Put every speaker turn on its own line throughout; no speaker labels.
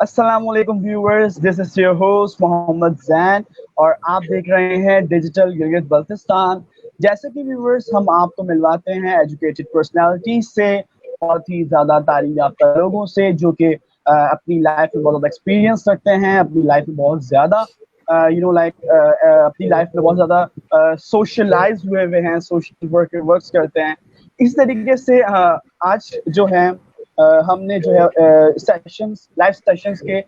अस्सलाम वालेकुम viewers, this is your host Mohammad Zain और आप देख रहे हैं डिजिटल गिलगित बल्तिस्तान। जैसे कि व्यूअर्स हम आपको मिलवाते हैं एजुकेटेड पर्सनालिटी से, बहुत ही ज़्यादा तालीम याफ्ता लोगों से जो कि अपनी लाइफ में बहुत ज़्यादा एक्सपीरियंस रखते हैं, अपनी लाइफ में बहुत ज़्यादा अपनी लाइफ में बहुत ज़्यादा सोशलाइज हुए हैं, सोशल वर्क्स करते हैं। इस तरीके से आज जो है हमने जो है सेशंस लाइव सेशंस के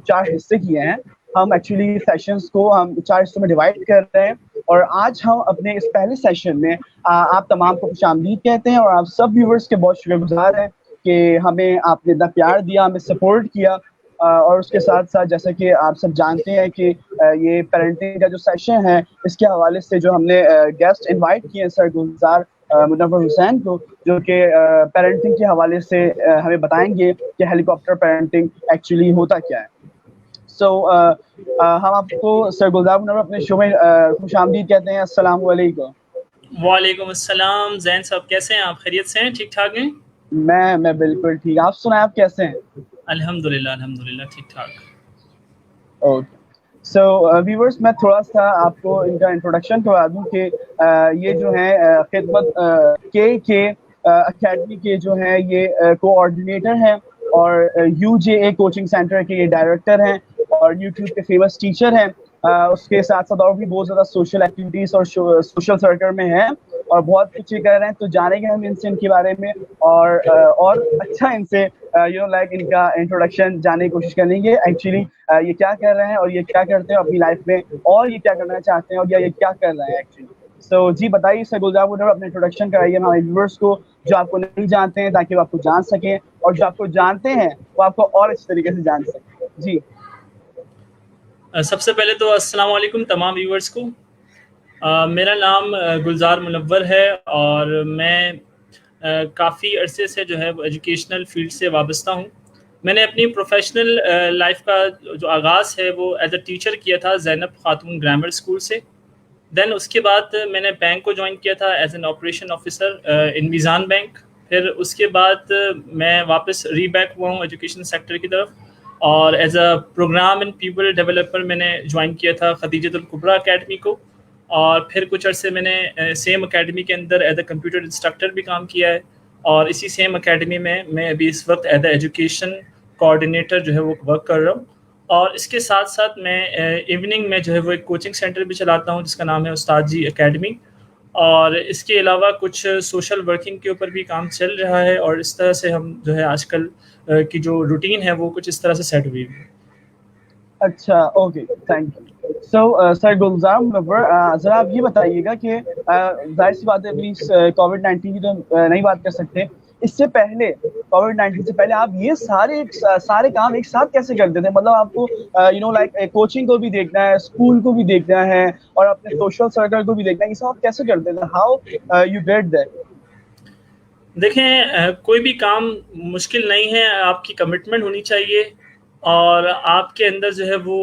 4 हिस्से किए हैं। हम एक्चुअली सेशंस को हम 4 हिस्सों में डिवाइड कर रहे हैं और आज हम अपने इस पहले सेशन में आप तमाम को खुशामदीद कहते हैं और आप सब व्यूवर्स के बहुत शुक्रगुजार हैं कि हमें आपने इतना प्यार दिया, हमें सपोर्ट किया। और उसके साथ साथ जैसा कि आप सब जानते हैं कि ये पेरेंटिंग का जो सेशन है, इसके हवाले से जो हमने गेस्ट इनवाइट किए हैं सर गुलजार मुनव्वर हुसैन को, जो कि पेरेंटिंग के हवाले से हमें बताएंगे कि हेलीकॉप्टर पेरेंटिंग एक्चुअली होता क्या है। सो हम आपको सर गुलजार मुनव्वर अपने शो में खुशामदीद कहते हैं। अस्सलाम वालेकुम।
वालेकुम अस्सलाम। जैन साहब कैसे हैं आप? खैरियत से हैं? ठीक ठाक हैं?
मैं बिल्कुल ठीक। आप सुनाएं, आप कैसे हैं?
अल्हम्दुलिल्लाह ठीक ठाक।
ओके, सो व्यूवर्स, मैं थोड़ा सा आपको इनका इंट्रोडक्शन करवा दूं कि ये जो है खिदमत के अकेडमी के जो है ये कोऑर्डिनेटर हैं और यूजेए कोचिंग सेंटर के ये डायरेक्टर हैं और यूट्यूब के फेमस टीचर हैं। उसके साथ साथ और भी बहुत ज़्यादा सोशल एक्टिविटीज़ और सोशल सर्कल में हैं और बहुत कुछ ये कर रहे हैं। तो जानेंगे हम इनसे इनके बारे में और अच्छा इनसे इनका इंट्रोडक्शन जानने की कोशिश करेंगे एक्चुअली ये क्या कर रहे हैं और ये क्या करते हैं अपनी लाइफ में और ये क्या करना चाहते हैं और ये क्या कर रहे हैं एक्चुअली। सो जी बताइए सर गुलजार मुनव्वर, अपने इंट्रोडक्शन कराइए हमारे व्यूअर्स को जो आपको नहीं जानते हैं, ताकि वो आपको जान सकें और जो आपको जानते हैं वो आपको और अच्छे तरीके से जान सकें। जी
सबसे पहले तो अस्सलाम वालेकुम तमाम व्यूअर्स को। मेरा नाम गुलजार मुनव्वर है और मैं काफ़ी अरसे से जो है वो एजुकेशनल फील्ड से वाबस्ता हूँ। मैंने अपनी प्रोफेशनल लाइफ का जो आगाज़ है वो एज अ टीचर किया था ज़ैनब खातून ग्रामर स्कूल से। देन उसके बाद मैंने बैंक को ज्वाइन किया था as an operation officer in Meezan bank. फिर उसके बाद मैं वापस रीबैक हुआ हूँ एजुकेशन सेक्टर की तरफ और as a program and people developer मैंने ज्वाइन किया था खदीजतुल कुबरा अकेडमी को। और फिर कुछ अरसे मैंने सेम अकेडमी के अंदर एज अ कंप्यूटर इंस्ट्रक्टर भी काम किया है और इसी सेम अकेडमी में मैं अभी इस वक्त एज अ एजुकेशन कोऑर्डिनेटर जो है वो वर्क कर रहा हूँ। और इसके साथ साथ मैं इवनिंग में जो है वो एक कोचिंग सेंटर भी चलाता हूँ जिसका नाम है उस्ताद जी एकेडमी। और इसके अलावा कुछ सोशल वर्किंग के ऊपर भी काम चल रहा है और इस तरह से हम जो है आजकल की जो रूटीन है वो कुछ इस तरह से सेट हुई है।
अच्छा, okay, thank you. So sir Gulzar Munawwar, ज़रा आप ये बताइएगा कि जाहिर सी बात है अभी कोविड-19 की तो नहीं बात कर सकते। इससे पहले कोविड-19 से पहले आप ये सारे काम एक साथ कैसे करते थे? मतलब आपको कोचिंग को भी देखना है, स्कूल को भी देखना है और अपने सोशल सर्कल को भी देखना है। ये सब आप कैसे करते थे? How you did that?
देखें, कोई भी काम मुश्किल नहीं है, आपकी कमिटमेंट होनी चाहिए और आपके अंदर जो है वो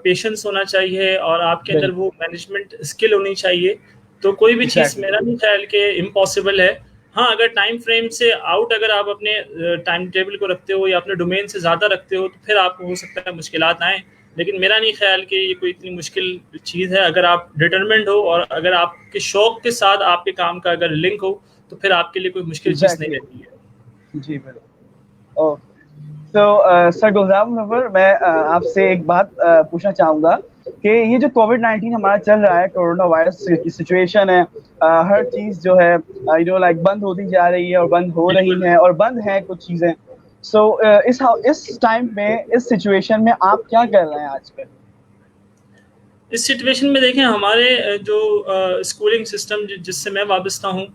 पेशेंस होना चाहिए और आपके अंदर वो मैनेजमेंट स्किल होनी चाहिए। तो कोई भी चीज़ मेरा नहीं ख्याल कि इम्पॉसिबल है। हाँ, अगर टाइम फ्रेम से आउट अगर आप अपने टाइम टेबल को रखते हो या अपने डोमेन से ज़्यादा रखते हो तो फिर आपको हो सकता है मुश्किलात आएँ। लेकिन मेरा नहीं ख्याल कि ये कोई इतनी मुश्किल चीज़ है। अगर आप डिटरमिन्ड हो और अगर आपके शौक़ के साथ आपके काम का अगर लिंक हो तो फिर आपके लिए कोई मुश्किल चीज़ नहीं रहती है।
जी बिल्कुल। ओके, तो सर गुलजार मुनव्वर, मैं आपसे एक बात पूछना चाहूँगा कि ये जो कोविड-19 हमारा चल रहा है, कोरोना वायरस की सिचुएशन है, हर चीज़ जो है बंद होती जा रही है और बंद हो रही है और बंद है कुछ चीज़ें। सो इस टाइम में, इस सिचुएशन में आप क्या कर रहे हैं आजकल?
इस सिचुएशन में देखें, हमारे जो स्कूलिंग सिस्टम जिससे मैं वाबस्ता हूँ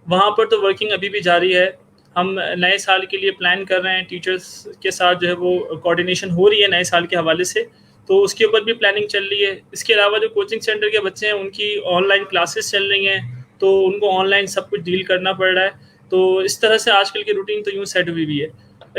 वहाँ पर तो वर्किंग अभी भी जारी है। हम नए साल के लिए प्लान कर रहे हैं, टीचर्स के साथ जो है वो कोऑर्डिनेशन हो रही है नए साल के हवाले से, तो उसके ऊपर भी प्लानिंग चल रही है। इसके अलावा जो कोचिंग सेंटर के बच्चे हैं उनकी ऑनलाइन क्लासेस चल रही हैं, तो उनको ऑनलाइन सब कुछ डील करना पड़ रहा है। तो इस तरह से आजकल की रूटीन तो यूँ सेट हुई है।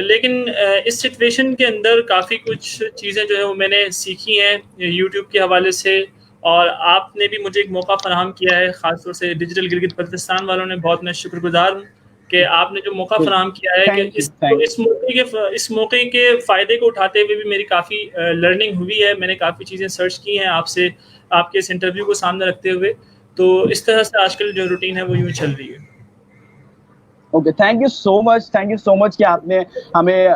लेकिन इस सिचुएशन के अंदर काफ़ी कुछ चीज़ें जो है वो मैंने सीखी हैं यूट्यूब के हवाले से और आपने भी मुझे एक मौका फ़राहम किया है, ख़ास तौर से डिजिटल गिलगित बल्तिस्तान वालों ने, बहुत मैं शुक्रगुज़ार हूँ कि आपने जो मौका फराहम किया है कि इस मौके के फ़ायदे को उठाते हुए भी मेरी काफ़ी लर्निंग हुई है। मैंने काफ़ी चीज़ें सर्च की हैं आपसे, आपके इस इंटरव्यू को सामने रखते हुए। तो इस तरह से आजकल जो रूटीन है वो यूँ चल रही है।
Okay, thank you so much कि आपने हमें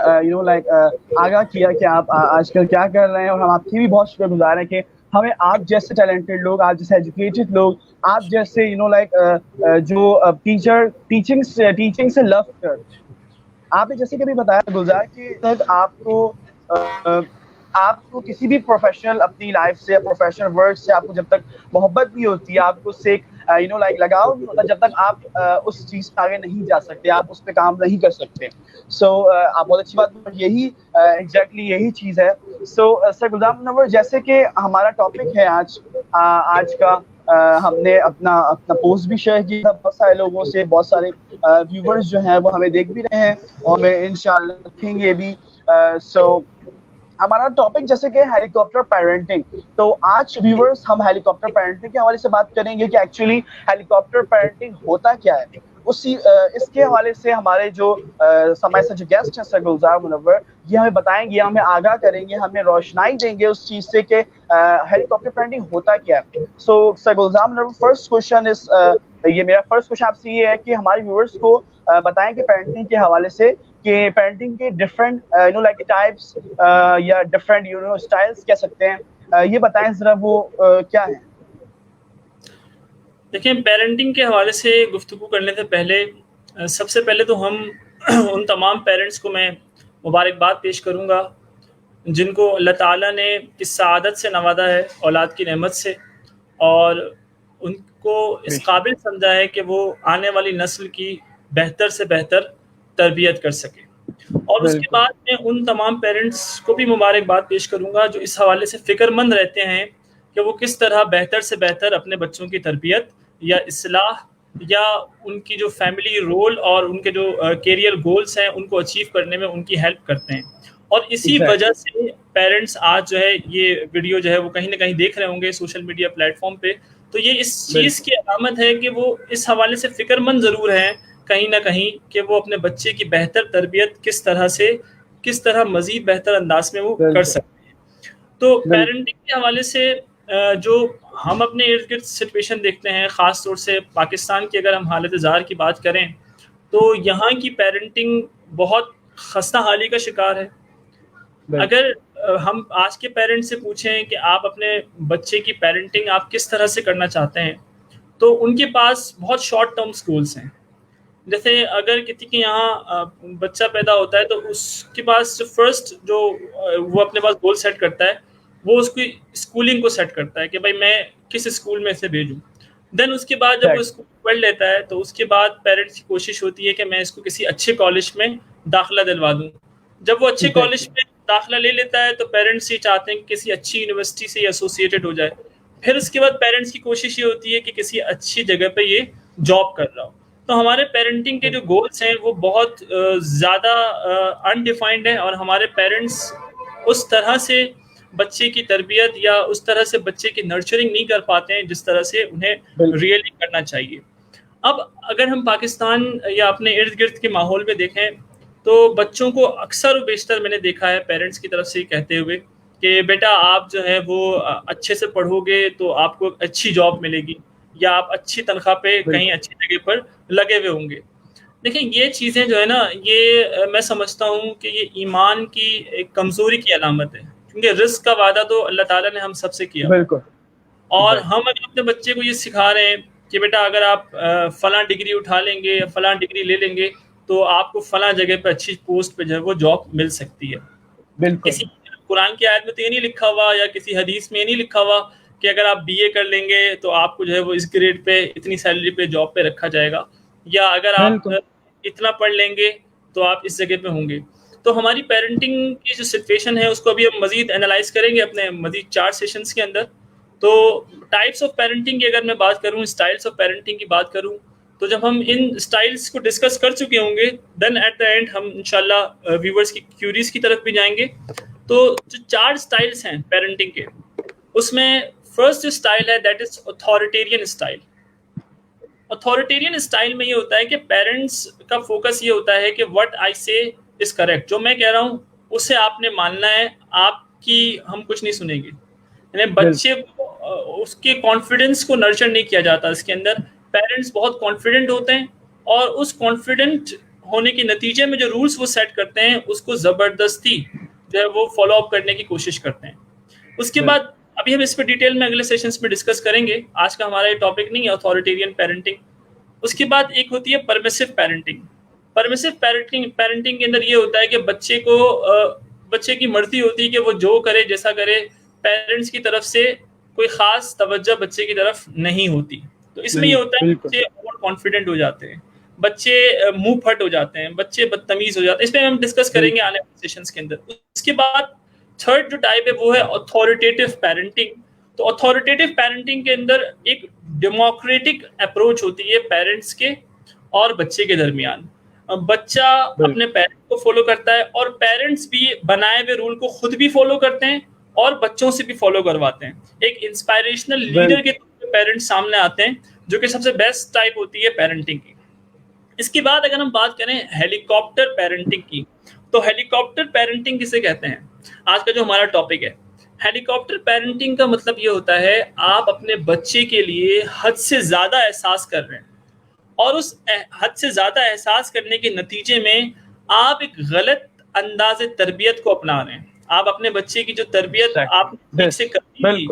आगाह किया कि आप आजकल क्या कर रहे हैं, और हम आपके भी बहुत शुक्रगुजार हैं कि हमें आप जैसे टैलेंटेड लोग, आप जैसे एजुकेटेड लोग, आप जैसे जो टीचिंग से लव कर, आपने जैसे कि अभी बताया गुलजार कि तक आपको किसी भी प्रोफेशनल अपनी लाइफ से या प्रोफेशनल वर्क से आपको जब तक मोहब्बत नहीं होती है, आपको उससे लगाव नहीं होता, जब तक आप उस चीज पे आगे नहीं जा सकते, आप उस पे काम नहीं कर सकते। आप बहुत अच्छी बात, यही एग्जैक्टली यही चीज है। सर गुलजार मुनव्वर, जैसे कि हमारा टॉपिक है आज का, हमने अपना अपना पोस्ट भी शेयर किया, बहुत सारे लोगों से, बहुत सारे व्यूवर्स जो हैं वो हमें देख भी रहे हैं और हमें इंशाल्लाह देखेंगे भी। सो हमारा टॉपिक जैसे कि हेलीकॉप्टर पेरेंटिंग, तो आज व्यूवर्स हम हेलीकॉप्टर पेरेंटिंग के हवाले से बात करेंगे कि एक्चुअली हेलीकॉप्टर पेरेंटिंग होता क्या है। इसके हवाले से हमारे जो समय से जो गेस्ट हैं सर गुलजार मुनव्वर, ये हमें बताएंगे, हमें आगाह करेंगे, हमें रोशनाई देंगे उस चीज से कि हेलीकॉप्टर पेरेंटिंग होता क्या है। सर गुलजार मुनव्वर, मेरा फर्स्ट क्वेश्चन आपसे ये है कि हमारे व्यूवर्स को बताएं कि पेरेंटिंग के हवाले से कि पेरेंटिंग के डिफरेंट टाइप्स या डिफरेंट स्टाइल्स कह सकते हैं, ये बताएं जरा वो क्या है।
देखिए, पेरेंटिंग के हवाले से गुफ्तगू करने से पहले सबसे पहले तो हम उन तमाम पेरेंट्स को मैं मुबारकबाद पेश करूँगा जिनको अल्लाह ताला ने इस सआदत से नवाजा है, औलाद की नेमत से, और उनको इस काबिल समझा है कि वो आने वाली नस्ल की बेहतर से बेहतर तरबियत कर सके। और उसके बाद मैं उन तमाम पेरेंट्स को भी मुबारकबाद पेश करूँगा जो इस हवाले से फ़िक्रमंद रहते हैं कि वो किस तरह बेहतर से बेहतर अपने बच्चों की तरबियत या इस्लाह या उनकी जो फैमिली रोल और उनके जो करियर गोल्स हैं उनको अचीव करने में उनकी हेल्प करते हैं। और इसी वजह से पेरेंट्स आज जो है ये वीडियो जो है वो कहीं ना कहीं देख रहे होंगे सोशल मीडिया प्लेटफॉर्म पे, तो ये इस चीज़ की अलामत है कि वो इस हवाले से फ़िक्रमंद ज़रूर हैं कहीं ना कहीं कि वो अपने बच्चे की बेहतर तरबियत किस तरह मज़ीद बेहतर अंदाज में वो कर सकते हैं। तो पेरेंटिंग के हवाले से जो हम अपने इर्द गिर्द सिचुएशन देखते हैं, ख़ास तौर से पाकिस्तान की अगर हम हालत ज़ार की बात करें तो यहाँ की पेरेंटिंग बहुत खस्ता हाली का शिकार है। अगर हम आज के पेरेंट्स से पूछें कि आप अपने बच्चे की पेरेंटिंग आप किस तरह से करना चाहते हैं, तो उनके पास बहुत शॉर्ट टर्म गोल्स हैं। जैसे अगर किसी के यहाँ बच्चा पैदा होता है तो उसके पास जो वो अपने पास गोल सेट करता है वो उसकी स्कूलिंग को सेट करता है कि भाई मैं किस स्कूल में इसे भेजूँ। देन उसके बाद जब वो स्कूल पढ़ लेता है तो उसके बाद पेरेंट्स की कोशिश होती है कि मैं इसको किसी अच्छे कॉलेज में दाखिला दिलवा दूँ। जब वो अच्छे कॉलेज में दाखिला ले लेता है तो पेरेंट्स ये चाहते हैं कि किसी अच्छी यूनिवर्सिटी से एसोसिएटेड हो जाए। फिर उसके बाद पेरेंट्स की कोशिश ये होती है कि किसी अच्छी जगह पे ये जॉब कर रहा हो। तो हमारे पेरेंटिंग के जो गोल्स हैं वो बहुत ज़्यादा अनडिफाइंड है और हमारे पेरेंट्स उस तरह से बच्चे की तरबियत या उस तरह से बच्चे की नर्चरिंग नहीं कर पाते हैं जिस तरह से उन्हें रियली करना चाहिए। अब अगर हम पाकिस्तान या अपने इर्द गिर्द के माहौल में देखें तो बच्चों को अक्सर व बेशतर मैंने देखा है पेरेंट्स की तरफ से कहते हुए कि बेटा आप जो है वो अच्छे से पढ़ोगे तो आपको अच्छी जॉब मिलेगी या आप अच्छी तनख्वाह पे कहीं अच्छी जगह पर लगे हुए होंगे। देखिए ये चीज़ें जो है ना ये मैं समझता हूँ कि ये ईमान की एक कमज़ोरी की अलामत है, क्योंकि रिस्क का वादा तो अल्लाह ताला ने हम सबसे किया और हम अगर अपने बच्चे को ये सिखा रहे हैं कि बेटा अगर आप फलां डिग्री उठा लेंगे या फलां डिग्री ले लेंगे तो आपको फलां जगह पे अच्छी पोस्ट पे जो है वो जॉब मिल सकती है। किसी कुरान की आयत में तो ये नहीं लिखा हुआ या किसी हदीस में ये नहीं लिखा हुआ कि अगर आप बीए कर लेंगे तो आपको जो है वो इस ग्रेड पे इतनी सैलरी पे जॉब पे रखा जाएगा या अगर आप इतना पढ़ लेंगे तो आप इस जगह पे होंगे। तो हमारी पेरेंटिंग की जो सिचुएशन है उसको अभी हम मजीद एनालाइज करेंगे अपने मजीद 4 सेशंस के अंदर। तो टाइप्स ऑफ पेरेंटिंग की अगर मैं बात करूँ, स्टाइल्स ऑफ पेरेंटिंग की बात करूँ, तो जब हम इन स्टाइल्स को डिस्कस कर चुके होंगे देन एट द एंड हम इंशाल्लाह व्यूवर्स की क्यूरीज की तरफ भी जाएंगे। तो जो 4 स्टाइल्स हैं पेरेंटिंग के उसमें फर्स्ट स्टाइल है that is authoritarian style. Authoritarian style में ये होता है कि पेरेंट्स का फोकस ये होता है कि व्हाट आई से इज करेक्ट, जो मैं कह रहा हूँ उसे आपने मानना है, आपकी हम कुछ नहीं सुनेंगे। यानी बच्चे को उसके कॉन्फिडेंस को नर्चर नहीं किया जाता इसके अंदर। पेरेंट्स बहुत कॉन्फिडेंट होते हैं और उस कॉन्फिडेंट होने के नतीजे में जो रूल्स वो सेट करते हैं उसको ज़बरदस्ती जो है वो फॉलो अप करने की कोशिश करते हैं। उसके बाद अभी हम इस पे डिटेल में अगले सेशंस में डिस्कस करेंगे, आज का हमारा ये टॉपिक नहीं है अथॉरिटेरियन पेरेंटिंग। उसके बाद एक होती है परमिसिव पेरेंटिंग। परमिसिव पेरेंटिंग के अंदर ये होता है कि बच्चे की मर्जी होती है कि वो जो करे जैसा करे, पेरेंट्स की तरफ से कोई खास तवज्जो बच्चे की तरफ नहीं होती। तो इसमें ये होता है बच्चे ओवर कॉन्फिडेंट हो जाते हैं, बच्चे मुंह फट हो जाते हैं, बच्चे बदतमीज हो जाते हैं। इसमें हम डिस्कस करेंगे आने वाले सेशंस के अंदर। उसके बाद थर्ड जो टाइप है वो है अथॉरिटेटिव पेरेंटिंग। तो अथॉरिटेटिव पेरेंटिंग के अंदर एक डेमोक्रेटिक अप्रोच होती है पेरेंट्स के और बच्चे के दरमियान। बच्चा अपने पेरेंट्स को फॉलो करता है और पेरेंट्स भी बनाए हुए रूल को खुद भी फॉलो करते हैं और बच्चों से भी फॉलो करवाते हैं। एक इंस्पायरेशनल लीडर के तौर पे पेरेंट्स सामने आते हैं, जो कि सबसे बेस्ट टाइप होती है पेरेंटिंग की। इसके बाद अगर हम बात करें हेलीकॉप्टर पेरेंटिंग की, तो हेलीकॉप्टर पेरेंटिंग किसे कहते हैं, आज का जो हमारा टॉपिक है। हेलीकॉप्टर पेरेंटिंग का मतलब ये होता है आप अपने बच्चे के लिए हद से ज्यादा एहसास कर रहे हैं और उस हद से ज्यादा एहसास करने के नतीजे में आप एक गलत अंदाज़े तरबियत को अपना रहे हैं। आप अपने बच्चे की जो तरबियत आप ठीक से करनी थी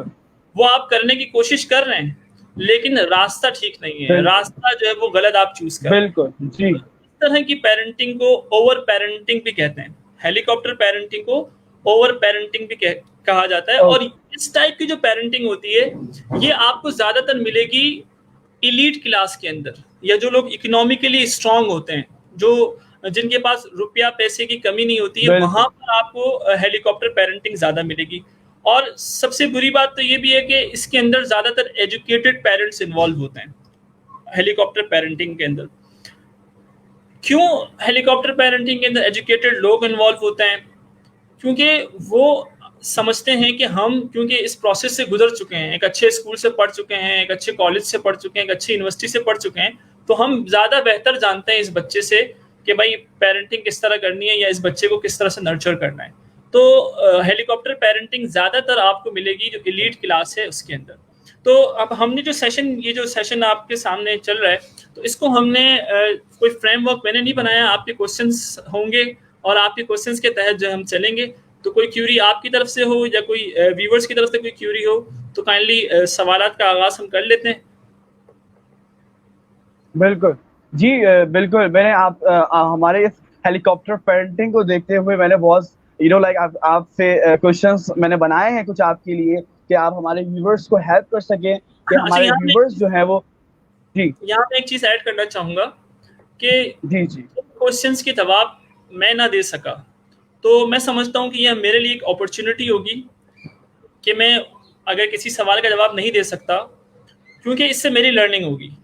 वो आप करने की कोशिश कर रहे हैं, लेकिन रास्ता ठीक नहीं है, रास्ता जो है वो गलत आप चूज कर रहे हैं।
बिल्कुल जी।
इस तरह की पेरेंटिंग को ओवर पेरेंटिंग भी कहते हैं। हेलीकॉप्टर पेरेंटिंग को ओवर पेरेंटिंग भी कहा जाता है। और इस टाइप की जो पेरेंटिंग होती है ये आपको ज्यादातर मिलेगी इलीट क्लास के अंदर, या जो लोग इकोनॉमिकली स्ट्रांग होते हैं, जो जिनके पास रुपया पैसे की कमी नहीं होती है, वहां पर आपको हेलीकॉप्टर पेरेंटिंग ज्यादा मिलेगी। और सबसे बुरी बात तो ये भी है कि इसके अंदर ज्यादातर एजुकेटेड पेरेंट्स इन्वॉल्व होते हैं हेलीकॉप्टर पेरेंटिंग के अंदर। क्यों हेलीकॉप्टर पेरेंटिंग के अंदर एजुकेटेड लोग इन्वॉल्व होते हैं? क्योंकि वो समझते हैं कि हम क्योंकि इस प्रोसेस से गुजर चुके हैं, एक अच्छे स्कूल से पढ़ चुके हैं, एक अच्छे कॉलेज से पढ़ चुके हैं, एक अच्छी यूनिवर्सिटी से पढ़ चुके हैं, तो हम ज़्यादा बेहतर जानते हैं इस बच्चे से कि भाई पेरेंटिंग किस तरह करनी है या इस बच्चे को किस तरह से नर्चर करना है। तो हेलीकॉप्टर पेरेंटिंग ज़्यादातर आपको मिलेगी जो एलीट क्लास है उसके अंदर। तो अब हमने जो सेशन आपके सामने चल रहा है, तो इसको हमने कोई फ्रेमवर्क मैंने नहीं बनाया, आपके क्वेश्चंस होंगे और आपके क्वेश्चंस के तहत जो हम चलेंगे। तो कोई क्यूरी आपकी तरफ से हो या कोई व्यूअर्स की तरफ से कोई क्यूरी हो तो काइंडली सवालात का आगाज हम कर लेते हैं।
बिल्कुल जी, बिल्कुल। मैंने हमारे इस हेलीकॉप्टर पेरेंटिंग को देखते हुए मैंने बहुत आपसे क्वेश्चंस मैंने बनाए हैं कुछ आपके लिए कि आप हमारे व्यूअर्स को हेल्प कर सकें कि हमारे व्यूअर्स जो है वो जी।
यहाँ पे एक चीज ऐड करना चाहूंगा कि
जी
क्वेश्चंस के जवाब मैं ना दे सका तो मैं समझता हूँ कि यह मेरे लिए एक अपॉर्चुनिटी होगी कि मैं अगर किसी सवाल का जवाब नहीं दे सकता, क्योंकि इससे मेरी लर्निंग होगी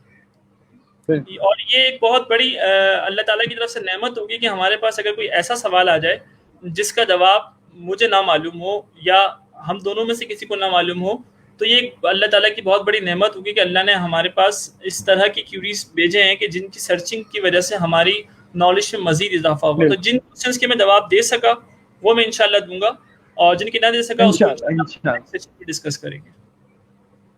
और ये एक बहुत बड़ी अल्लाह ताला की तरफ से नेमत होगी कि हमारे पास अगर कोई ऐसा सवाल आ जाए जिसका जवाब मुझे ना मालूम हो या हम दोनों में से किसी को ना मालूम हो, तो ये अल्लाह ताला की बहुत बड़ी नेमत होगी कि अल्लाह ने हमारे पास इस तरह की क्यूरीज भेजे हैं कि जिनकी सर्चिंग की वजह से हमारी नॉलेज में मजीद इजाफा होगा। तो जिन क्वेश्चंस के मैं जवाब दे सका वो मैं इंशाल्लाह दूंगा और जिनकी ना दे सका उसको डिस्कस करेंगे।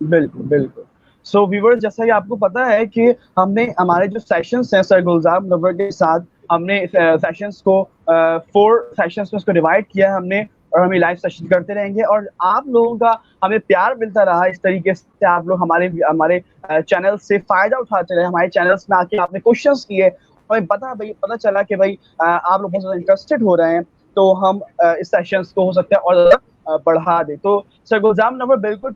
बिल्कुल बिल्कुल। सो व्यूअर्स, जैसा कि आपको पता है कि हमने हमारे जो सेशंस हैं सर गुलजार मुनव्वर के साथ हमने सेशंस को 4 सेशंस में उसको डिवाइड किया हमने और हम लाइव सेशन करते रहेंगे और आप लोगों का हमें प्यार मिलता रहा। इस तरीके से आप लोग हमारे चैनल से फायदा उठाते रहे, हमारे चैनल्स में आके आपने क्वेश्चंस किए, हमें पता चला कि भाई आप लोग बहुत ज़्यादा इंटरेस्टेड हो रहे हैं, तो हम इस सेशंस को हो सकता है और ज़्यादा बढ़ा दे। तो सर गुलजार मुनव्वर, बिल्कुल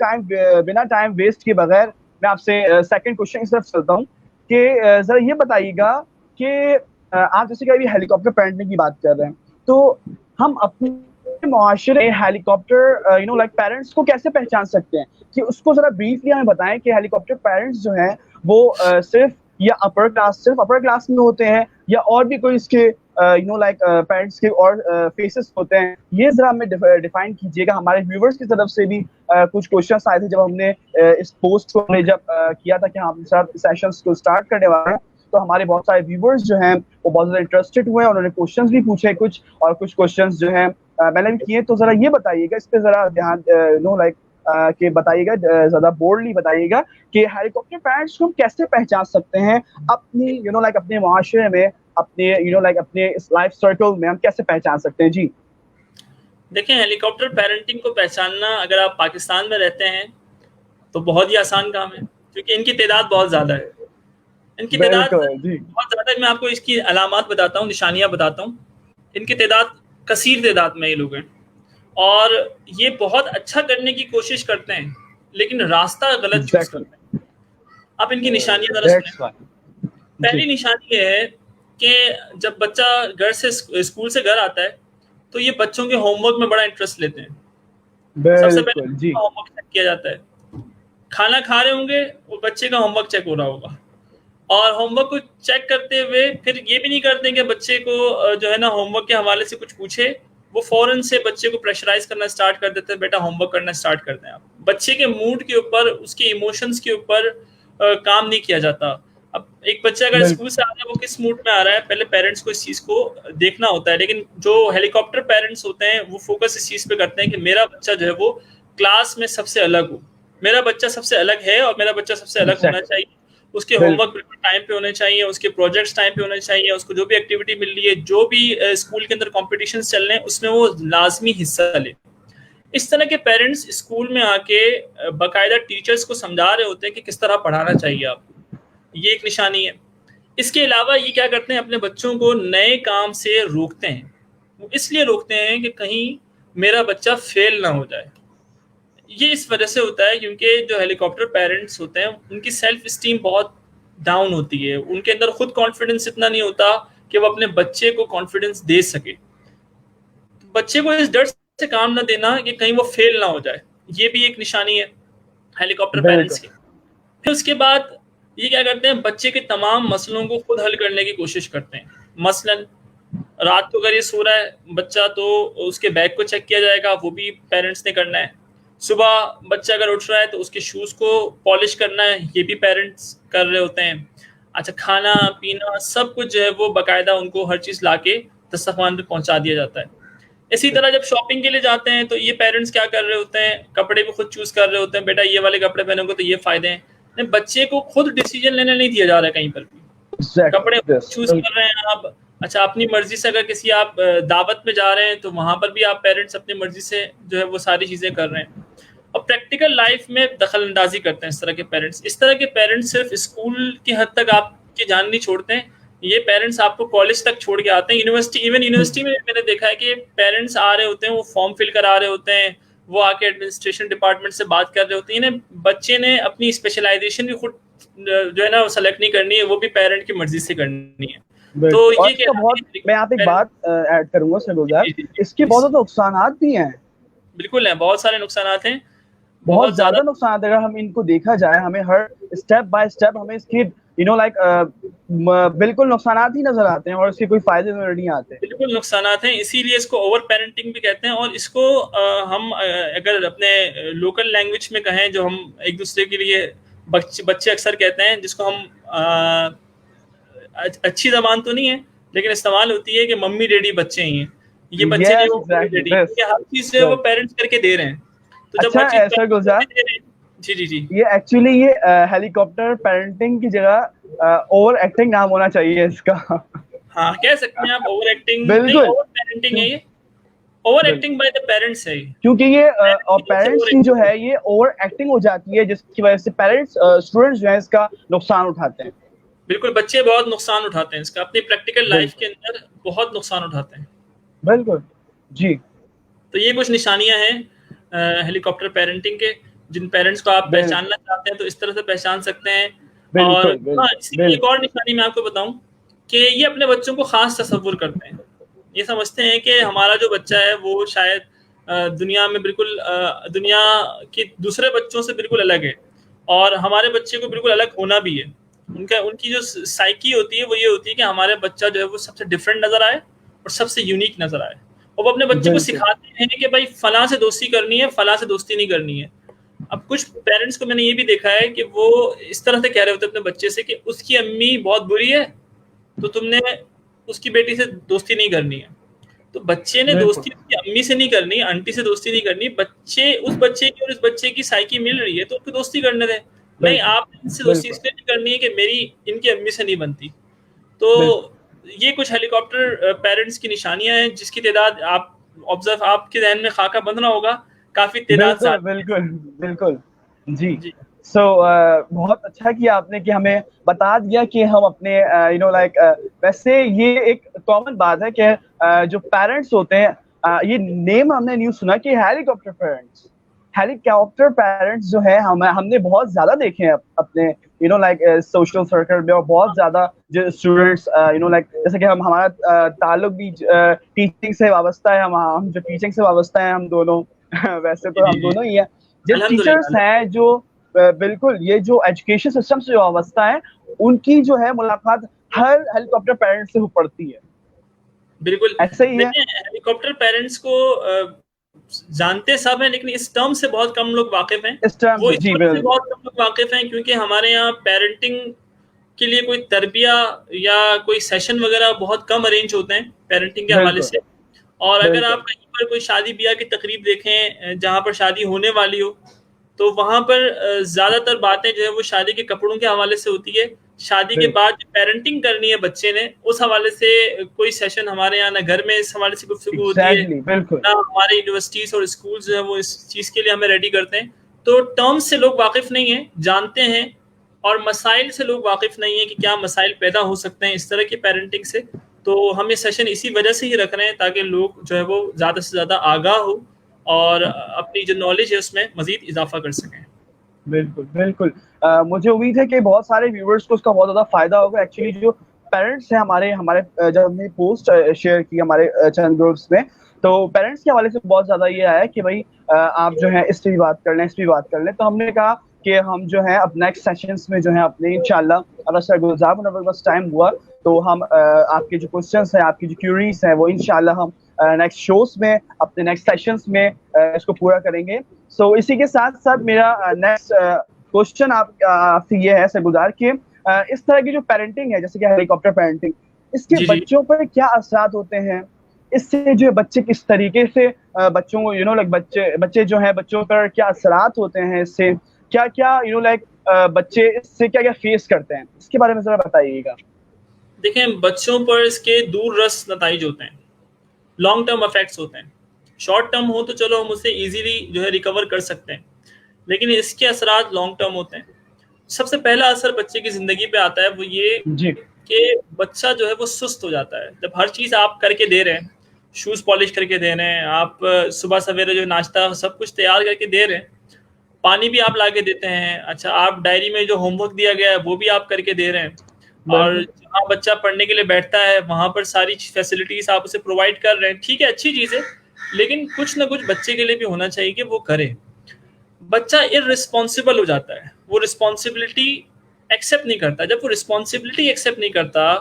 बिना टाइम वेस्ट किए बगैर मैं आपसे सेकंड क्वेश्चन की तरफ चलता हूँ कि जरा ये बताइएगा कि आप जैसे कि अभी हेलीकॉप्टर पेरेंटिंग की बात कर रहे हैं, तो हम अपने मुआशरे हेलीकॉप्टर पेरेंट्स को कैसे पहचान सकते हैं कि उसको जरा ब्रीफली हमें बताएं कि हेलीकॉप्टर पेरेंट्स जो हैं वो सिर्फ अपर क्लास में होते हैं या और भी कोई इसके पेरेंट्स के और फेसेस होते हैं, ये जरा हमें डिफाइन कीजिएगा, हमारे व्यूवर्स की तरफ से भी कुछ क्वेश्चंस आए थे जब हमने इस पोस्ट को हमने जब किया था कि हम साथ सेशंस को स्टार्ट करने वाले हैं, तो हमारे बहुत सारे व्यूवर्स जो हैं वो बहुत ज़्यादा इंटरेस्टेड हुए, उन्होंने क्वेश्चंस भी पूछे कुछ, और कुछ क्वेश्चंस जो हैं मैंने भी किए। तो ज़रा ये बताइएगा, इस पे ज़रा ध्यान नो लाइक कि बताइएगा, ज़्यादा बोल्डली बताइएगा कि हेलीकॉप्टर पैरेंट्स को हम कैसे पहचान सकते हैं अपनी लाइक अपने माशरे में, अपने लाइक अपने इस लाइफ सर्कल में हम कैसे पहचान सकते हैं? जी।
देखें, हेलीकॉप्टर पेरेंटिंग को पहचानना अगर आप पाकिस्तान में रहते हैं तो बहुत ही आसान काम है, क्योंकि इनकी तादाद बहुत ज़्यादा है। इनकी तादाद
जी।
बहुत ज़्यादा है। मैं आपको इसकी अलामात बताता हूँ, निशानियाँ बताता हूँ। इनकी तादाद कसीर तादाद में ये लोग हैं, और ये बहुत अच्छा करने की कोशिश करते हैं, लेकिन रास्ता गलत चूज करते हैं। आप इनकी निशानियाँ ज़रा सुनें। पहली निशानी ये है कि जब बच्चा घर से स्कूल से घर आता है तो ये बच्चों के होमवर्क में बड़ा इंटरेस्ट लेते हैं। सबसे पहले होमवर्क चेक किया जाता है। खाना खा रहे होंगे, वो बच्चे का होमवर्क चेक हो रहा होगा, और होमवर्क को चेक करते हुए फिर ये भी नहीं करते कि बच्चे को जो है ना होमवर्क के हवाले से कुछ पूछे, वो फौरन से बच्चे को प्रेशराइज करना स्टार्ट कर देते हैं, बेटा होमवर्क करना स्टार्ट करते हैं। आप बच्चे के मूड के ऊपर, उसके इमोशंस के ऊपर काम नहीं किया जाता। अब एक बच्चा अगर स्कूल से आ रहा है, वो किस मूड में आ रहा है, पहले पेरेंट्स को इस चीज़ को देखना होता है। लेकिन जो हेलीकॉप्टर पेरेंट्स होते हैं वो फोकस इस चीज़ पे करते हैं कि मेरा बच्चा जो है वो क्लास में सबसे अलग हो, मेरा बच्चा सबसे अलग है और मेरा बच्चा सबसे अलग होना चाहिए। उसके होमवर्क बिल्कुल टाइम पे होने चाहिए, उसके प्रोजेक्ट्स टाइम पे होने चाहिए, उसको जो भी एक्टिविटी मिल रही है, जो भी स्कूल के अंदर कॉम्पिटिशन्स चल रहे हैं, उसमें वो लाजमी हिस्सा ले। इस तरह के पेरेंट्स स्कूल में आके बाकायदा टीचर्स को समझा रहे होते हैं कि किस तरह पढ़ाना चाहिए आपको। ये एक निशानी है। इसके अलावा ये क्या करते हैं, अपने बच्चों को नए काम से रोकते हैं। वो इसलिए रोकते हैं कि कहीं मेरा बच्चा फेल ना हो जाए। ये इस वजह से होता है क्योंकि जो हेलीकॉप्टर पेरेंट्स होते हैं उनकी सेल्फ स्टीम बहुत डाउन होती है। उनके अंदर खुद कॉन्फिडेंस इतना नहीं होता कि वो अपने बच्चे को कॉन्फिडेंस दे सके। बच्चे को इस डर से काम ना देना कि कहीं वो फेल ना हो जाए, ये भी एक निशानी है हेलीकॉप्टर पेरेंट्स की। फिर उसके बाद ये क्या करते हैं, बच्चे के तमाम मसलों को खुद हल करने की कोशिश करते हैं। मसलन रात को अगर ये सो रहा है बच्चा, तो उसके बैग को चेक किया जाएगा, वो भी पेरेंट्स ने करना है। सुबह बच्चा अगर उठ रहा है तो उसके शूज़ को पॉलिश करना है, ये भी पेरेंट्स कर रहे होते हैं। अच्छा, खाना पीना सब कुछ जो है वो बाकायदा उनको हर चीज़ ला के दस्तरखान पे पहुंचा दिया जाता है। इसी तरह जब शॉपिंग के लिए जाते हैं तो ये पेरेंट्स क्या कर रहे होते हैं, कपड़े भी खुद चूज़ कर रहे होते हैं, बेटा ये वाले कपड़े पहनोगे तो ये फ़ायदे हैं। नहीं, बच्चे को खुद डिसीजन लेने नहीं दिया जा रहा है कहीं पर भी। कपड़े चूज़ कर रहे हैं आप। अच्छा, अपनी मर्जी से अगर किसी आप दावत में जा रहे हैं तो वहाँ पर भी आप पेरेंट्स अपनी मर्जी से जो है वो सारी चीज़ें कर रहे हैं, और प्रैक्टिकल लाइफ में दखल अंदाजी करते हैं इस तरह के पेरेंट्स। इस तरह के पेरेंट्स सिर्फ स्कूल की हद तक आपकी जान नहीं छोड़ते हैं, ये पेरेंट्स आपको कॉलेज तक छोड़ के आते हैं। यूनिवर्सिटी में मैंने देखा है कि पेरेंट्स आ रहे होते हैं, वो फॉर्म फिल करा रहे होते हैं, वो आके एडमिनिस्ट्रेशन डिपार्टमेंट से बात कर रहे होते हैं। इन्हें बच्चे ने अपनी स्पेशलाइजेशन भी खुद जो है ना सेलेक्ट नहीं करनी है, वो भी पेरेंट की मर्जी से करनी है। तो ये
बहुत, मैं आप एक बात ऐड करूंगा सर, इसके बहुत ज़्यादा नुकसानात भी हैं।
बिल्कुल है, बहुत सारे नुकसानात हैं,
बहुत ज़्यादा नुकसान। अगर हम इनको देखा जाए, हमें हर स्टेप बाय स्टेप हमें इसकी बिल्कुल नुकसानात ही नजर आते हैं और इसके कोई फायदे नजर नहीं आते।
बिल्कुल नुकसानात हैं, इसीलिए इसको ओवर पेरेंटिंग भी कहते हैं। और इसको हम अगर अपने लोकल लैंग्वेज में कहें, जो हम एक दूसरे के लिए बच्चे अक्सर कहते हैं, जिसको हम अच्छी जबान तो नहीं है लेकिन इस्तेमाल होती है कि मम्मी डैडी बच्चे ही हैं। ये बच्चे जो हर चीज जो है वो पेरेंट्स करके दे रहे हैं। तो जब
अच्छा गुलजार,
जी
ये एक्चुअली ये हेलीकॉप्टर पेरेंटिंग की जगह ओवर एक्टिंग नाम होना चाहिए इसका।
हाँ, कह सकते हैं आप ओवर एक्टिंग।
बिल्कुल,
ओवर पेरेंटिंग है ये, over acting by the parents है,
क्योंकि ये पेरेंट्स की जो है ये ओवर एक्टिंग हो जाती है, जिसकी वजह से पेरेंट्स स्टूडेंट्स जो है इसका नुकसान उठाते हैं।
बिल्कुल, बच्चे बहुत नुकसान उठाते हैं इसका, अपनी प्रैक्टिकल लाइफ के अंदर बहुत नुकसान उठाते हैं।
बिल्कुल जी।
तो ये कुछ निशानियां हैं हेलीकॉप्टर पेरेंटिंग के, जिन पेरेंट्स को आप पहचानना चाहते हैं तो इस तरह से पहचान सकते हैं। और एक और निशानी मैं आपको बताऊं कि ये अपने बच्चों को खास तस्वुर करते हैं। ये समझते हैं कि हमारा जो बच्चा है वो शायद दुनिया में बिल्कुल दुनिया के दूसरे बच्चों से बिल्कुल अलग है, और हमारे बच्चे को बिल्कुल अलग होना भी है। उनकी जो साइकी होती है वो ये होती है कि हमारे बच्चा जो है वो सबसे डिफरेंट नजर आए और सबसे यूनिक नजर आए। और वो अपने बच्चे को सिखाते हैं कि भाई फलां से दोस्ती करनी है, फलां से दोस्ती नहीं करनी है। अब कुछ पेरेंट्स को मैंने ये भी देखा है कि वो इस तरह से कह रहे होते अपने बच्चे से कि उसकी अम्मी बहुत बुरी है, तो तुमने उसकी बेटी से दोस्ती नहीं करनी है। तो बच्चे ने
बिल्कुल
दोस्ती उसकी अम्मी से नहीं करनी, आंटी से दोस्ती नहीं करनी, बच्चे उस बच्चे की और इस बच्चे की साइकी मिल रही है तो उसको दोस्ती करने दें। नहीं,
बिल्कुल
आप इनसे दोस्ती
बिल्कुल
इसलिए नहीं करनी है कि मेरी इनकी अम्मी से नहीं बनती। तो
बिल्कुल
ये कुछ हेलीकॉप्टर पेरेंट्स की निशानियां हैं जिसकी तादाद आप ऑब्जर्व, आपके जहन में खाका बंद ना होगा, काफी तादाद
बिल्कुल
ज्यादा है।
बिल्कुल बिल्कुल जी।
जी
सो बहुत अच्छा किया आपने कि हमें बता दिया कि हम अपने वैसे ये एक कॉमन बात है कि जो पेरेंट्स होते हैं, ये नेम हमने न्यूज़ सुना कि हेलीकॉप्टर पेरेंट्स। हेलीकॉप्टर पेरेंट्स जो है हमने बहुत ज्यादा देखे हैं अपने सोशल सर्कल में, और बहुत ज्यादा जो स्टूडेंट्स जैसे कि हम हमारा ताल्लुक भी टीचिंग से वाबस्ता है, हम जो टीचिंग से वाबस्ता है हम दोनों वैसे
जी
तो
जी
हम
जी
दोनों ही हैं। जो टीचर्स
अल्हम्दुलिल्लाह।
हैं जो बिल्कुल ये जो एजुकेशन सिस्टम से जो वाबस्ता है, उनकी जो है मुलाकात हर हेलीकॉप्टर पेरेंट्स से हो पड़ती है।
बिल्कुल।
ऐसा ही है
देखिए, हेलीकॉप्टर पेरेंट्स को जानते सब हैं, लेकिन इस टर्म से बहुत कम लोग वाकिफ हैं।
इस टर्म
वो
से।
इस
जी
वजह से
बिल्कुल
बहुत कम लोग वाकिफ हैं क्योंकि हमारे यहाँ पेरेंटिंग के लिए कोई तरबिया या कोई सेशन वगैरह बहुत कम अरेंज होते हैं पेरेंटिंग के हवाले
बिल्कुल
से। और अगर
बिल्कुल
आप कहीं पर कोई शादी ब्याह की तकरीब देखें जहाँ पर शादी होने वाली हो, तो वहाँ पर ज़्यादातर बातें जो है वो शादी के कपड़ों के हवाले से होती है। शादी के
बिल्कुल
बाद जो पेरेंटिंग करनी है बच्चे ने, उस हवाले से कोई सेशन हमारे यहाँ ना घर में इस हवाले से गुफ्तगू होती है,
एग्जैक्टली बिल्कुल
ना हमारे यूनिवर्सिटीज़ और स्कूल जो है वो इस चीज़ के लिए हमें रेडी करते हैं। तो टर्म्स से लोग वाकिफ़ नहीं हैं, जानते हैं, और मसाइल से लोग वाकिफ़ नहीं हैं कि क्या मसाइल पैदा हो सकते हैं इस तरह की पेरेंटिंग से। तो हम ये सेशन इसी वजह से ही रख रहे हैं ताकि लोग जो है वो ज़्यादा से ज़्यादा आगाह हो और अपनी जो नॉलेज है उसमें मज़ीद इजाफा कर सकें।
बिल्कुल बिल्कुल। मुझे उम्मीद है कि बहुत सारे व्यूअर्स को उसका बहुत ज़्यादा फ़ायदा होगा। एक्चुअली जो पेरेंट्स हैं हमारे हमारे जब हमने पोस्ट शेयर की हमारे चैनल ग्रुप्स में, तो पेरेंट्स के हवाले से बहुत ज़्यादा ये आया कि भाई आप जो है इस पे भी बात कर लें, इस पे भी बात कर लें। तो हमने कहा कि हम जो है अब नेक्स्ट सेशंस में जो है अपने इंशाल्लाह, अगर सर गुलज़ार मुनव्वर बस टाइम हुआ तो हम आपके जो क्वेश्चंस हैं, आपकी जो क्यूरीज हैं, वो इंशाल्लाह हम नेक्स्ट शोज़ में, अपने नेक्स्ट सेशंस में इसको पूरा करेंगे। सो इसी के साथ-साथ मेरा नेक्स्ट क्वेश्चन आपसे ये है सरगुजार कि इस तरह की जो पेरेंटिंग है, जैसे कि हेलीकॉप्टर पेरेंटिंग, इसके
जी, जी।
बच्चों पर क्या असरात होते हैं? इससे जो है बच्चे किस तरीके से बच्चों को बच्चे बच्चे जो हैं बच्चों पर क्या असरात होते हैं इससे? क्या-क्या बच्चे इससे क्या-क्या फेस करते हैं? इसके बारे में ज़रा बताइएगा।
देखें, बच्चों पर इसके दूररस नताइज होते हैं, लॉन्ग टर्म इफेक्ट्स होते हैं। शॉर्ट टर्म हो तो चलो हम उसे ईज़िली जो है रिकवर कर सकते हैं, लेकिन इसके असरात लॉन्ग टर्म होते हैं। सबसे पहला असर बच्चे की ज़िंदगी पे आता है वो ये
जी,
कि बच्चा जो है वो सुस्त हो जाता है। जब हर चीज़ आप करके दे रहे हैं, शूज़ पॉलिश करके दे रहे हैं, आप सुबह सवेरे जो नाश्ता सब कुछ तैयार करके दे रहे हैं, पानी भी आप ला के देते हैं, अच्छा आप डायरी में जो होमवर्क दिया गया है वो भी आप करके दे रहे हैं, और
बिल्कुल,
जहाँ बच्चा पढ़ने के लिए बैठता है वहाँ पर सारी फैसिलिटीज़ आप उसे प्रोवाइड कर रहे हैं। ठीक है, अच्छी चीज़ है, लेकिन कुछ ना कुछ बच्चे के लिए भी होना चाहिए कि वो करे। बच्चा इररिस्पॉन्सिबल हो जाता है, वो रिस्पॉन्सिबिलिटी एक्सेप्ट नहीं करता। जब वो रिस्पॉन्सिबिलिटी एक्सेप्ट नहीं करता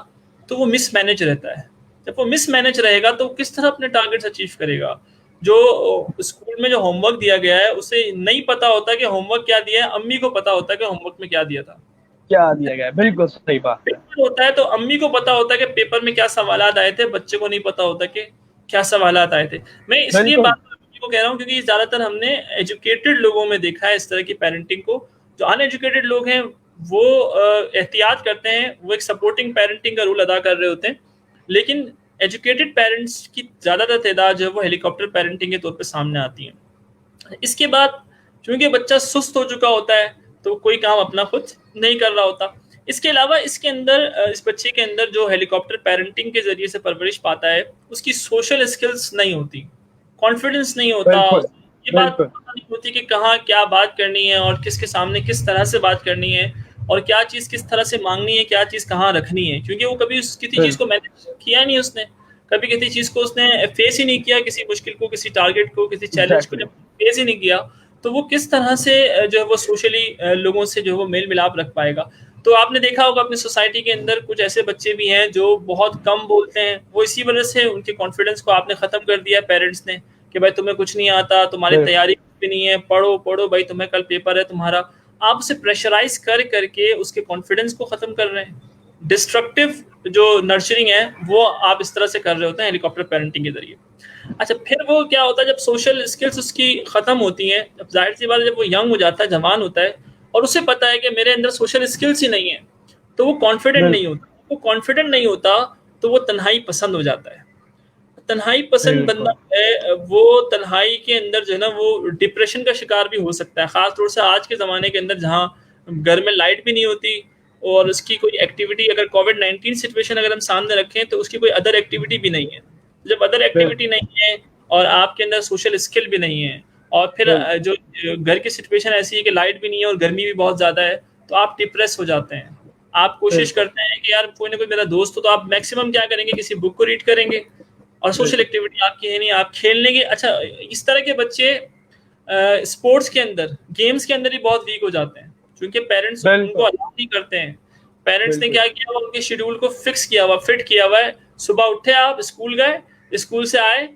तो वो मिसमैनेज रहता है। जब वो मिसमैनेज रहेगा तो किस तरह अपने टारगेट्स अचीव करेगा? जो स्कूल में जो होमवर्क दिया गया है उसे नहीं पता होता कि होमवर्क क्या दिया है, अम्मी को पता होता है कि होमवर्क में क्या दिया था।
क्या दिया गया है? बिल्कुल सही बात है।
पेपर होता है तो अम्मी को पता होता है कि पेपर में क्या सवालात आए थे, बच्चे को नहीं पता होता कि क्या सवालात आए थे। मैं इसलिए
बिल्कुल,
बात अम्मी को कह रहा हूँ क्योंकि ज़्यादातर हमने एजुकेटेड लोगों में देखा है इस तरह की पेरेंटिंग को। जो अनएजुकेटेड लोग हैं वो एहतियात करते हैं, वो एक सपोर्टिंग पेरेंटिंग का रोल अदा कर रहे होते हैं, लेकिन एजुकेटेड पेरेंट्स की ज़्यादातर तादाद जो है वो हेलीकॉप्टर पेरेंटिंग के तौर पे सामने आती है। इसके बाद चूंकि बच्चा सुस्त हो चुका होता है तो कोई काम अपना खुद नहीं कर रहा होता। इसके अलावा इसके अंदर इस बच्चे के अंदर जो हेलीकॉप्टर पेरेंटिंग के जरिए से परवरिश पाता है उसकी सोशल स्किल्स नहीं होती, कॉन्फिडेंस नहीं होता,
बिल्कुल,
ये बात
बिल्कुल,
पता नहीं होती कि कहाँ क्या बात करनी है और किसके सामने किस तरह से बात करनी है, और क्या चीज़ किस तरह से मांगनी है, क्या चीज़ कहाँ रखनी है, क्योंकि वो कभी किसी चीज़ को
बिल्कुल,
मैनेज किया नहीं उसने, कभी किसी चीज़ को उसने फेस ही नहीं किया, किसी मुश्किल को, किसी टारगेट को, किसी चैलेंज को
एग्ज़ैक्टली।
जब फेस ही नहीं किया तो वो किस तरह से जो है वो सोशली लोगों से जो है वो मेल मिलाप रख पाएगा। तो आपने देखा होगा अपनी सोसाइटी के अंदर कुछ ऐसे बच्चे भी हैं जो बहुत कम बोलते हैं, वो इसी वजह से उनके कॉन्फिडेंस को आपने ख़त्म कर दिया है पेरेंट्स ने कि भाई तुम्हें कुछ नहीं आता, तुम्हारी
बिल्कुल,
तैयारी भी नहीं है, पढ़ो पढ़ो भाई, तुम्हें कल पेपर है तुम्हारा। आप उसे प्रेशराइज कर करके उसके कॉन्फिडेंस को खत्म कर रहे हैं। डिस्ट्रक्टिव जो नर्चरिंग है वो आप इस तरह से कर रहे होते हैं हेलीकॉप्टर पेरेंटिंग के जरिए। अच्छा, फिर वो क्या होता है जब सोशल स्किल्स उसकी खत्म होती हैं, जब जाहिर सी बात है जब वो यंग हो जाता है, जवान होता है, और उसे पता है कि मेरे अंदर सोशल स्किल्स ही नहीं है, तो वो कॉन्फिडेंट नहीं
बिल्कुल
होता। वो कॉन्फिडेंट नहीं होता तो वो तन्हाई पसंद हो जाता है। तन्हाई पसंद बंदा
बिल्कुल
है, वो तन्हाई के अंदर जो है ना वो डिप्रेशन का शिकार भी हो सकता है, खास तौर से आज के ज़माने के अंदर जहाँ घर में लाइट भी नहीं होती और उसकी कोई एक्टिविटी, अगर कोविड-19 सिचुएशन अगर हम सामने रखें तो उसकी कोई अदर एक्टिविटी भी नहीं है। जब अदर एक्टिविटी
बिल्कुल
नहीं है और आपके अंदर सोशल स्किल भी नहीं है, और फिर
बिल्कुल
जो घर की सिचुएशन ऐसी है कि लाइट भी नहीं है और गर्मी भी बहुत ज़्यादा है, तो आप डिप्रेस हो जाते हैं। आप कोशिश
बिल्कुल
करते हैं कि यार कोई ना कोई मेरा दोस्त हो, तो आप मैक्सिमम क्या करेंगे, किसी बुक को रीड करेंगे, और सोशल
बिल्कुल
एक्टिविटी आपकी है नहीं, आप खेलने के। अच्छा, इस तरह के बच्चे स्पोर्ट्स के अंदर, गेम्स के अंदर ही बहुत वीक हो जाते हैं, क्योंकि पेरेंट्स उनको
बिल्कुल
अलाउ नहीं करते हैं। पेरेंट्स ने
बिल्कुल
क्या किया हुआ, उनके शेड्यूल को फिक्स किया हुआ, फिट किया हुआ है। सुबह उठे, आप स्कूल गए, स्कूल से आए,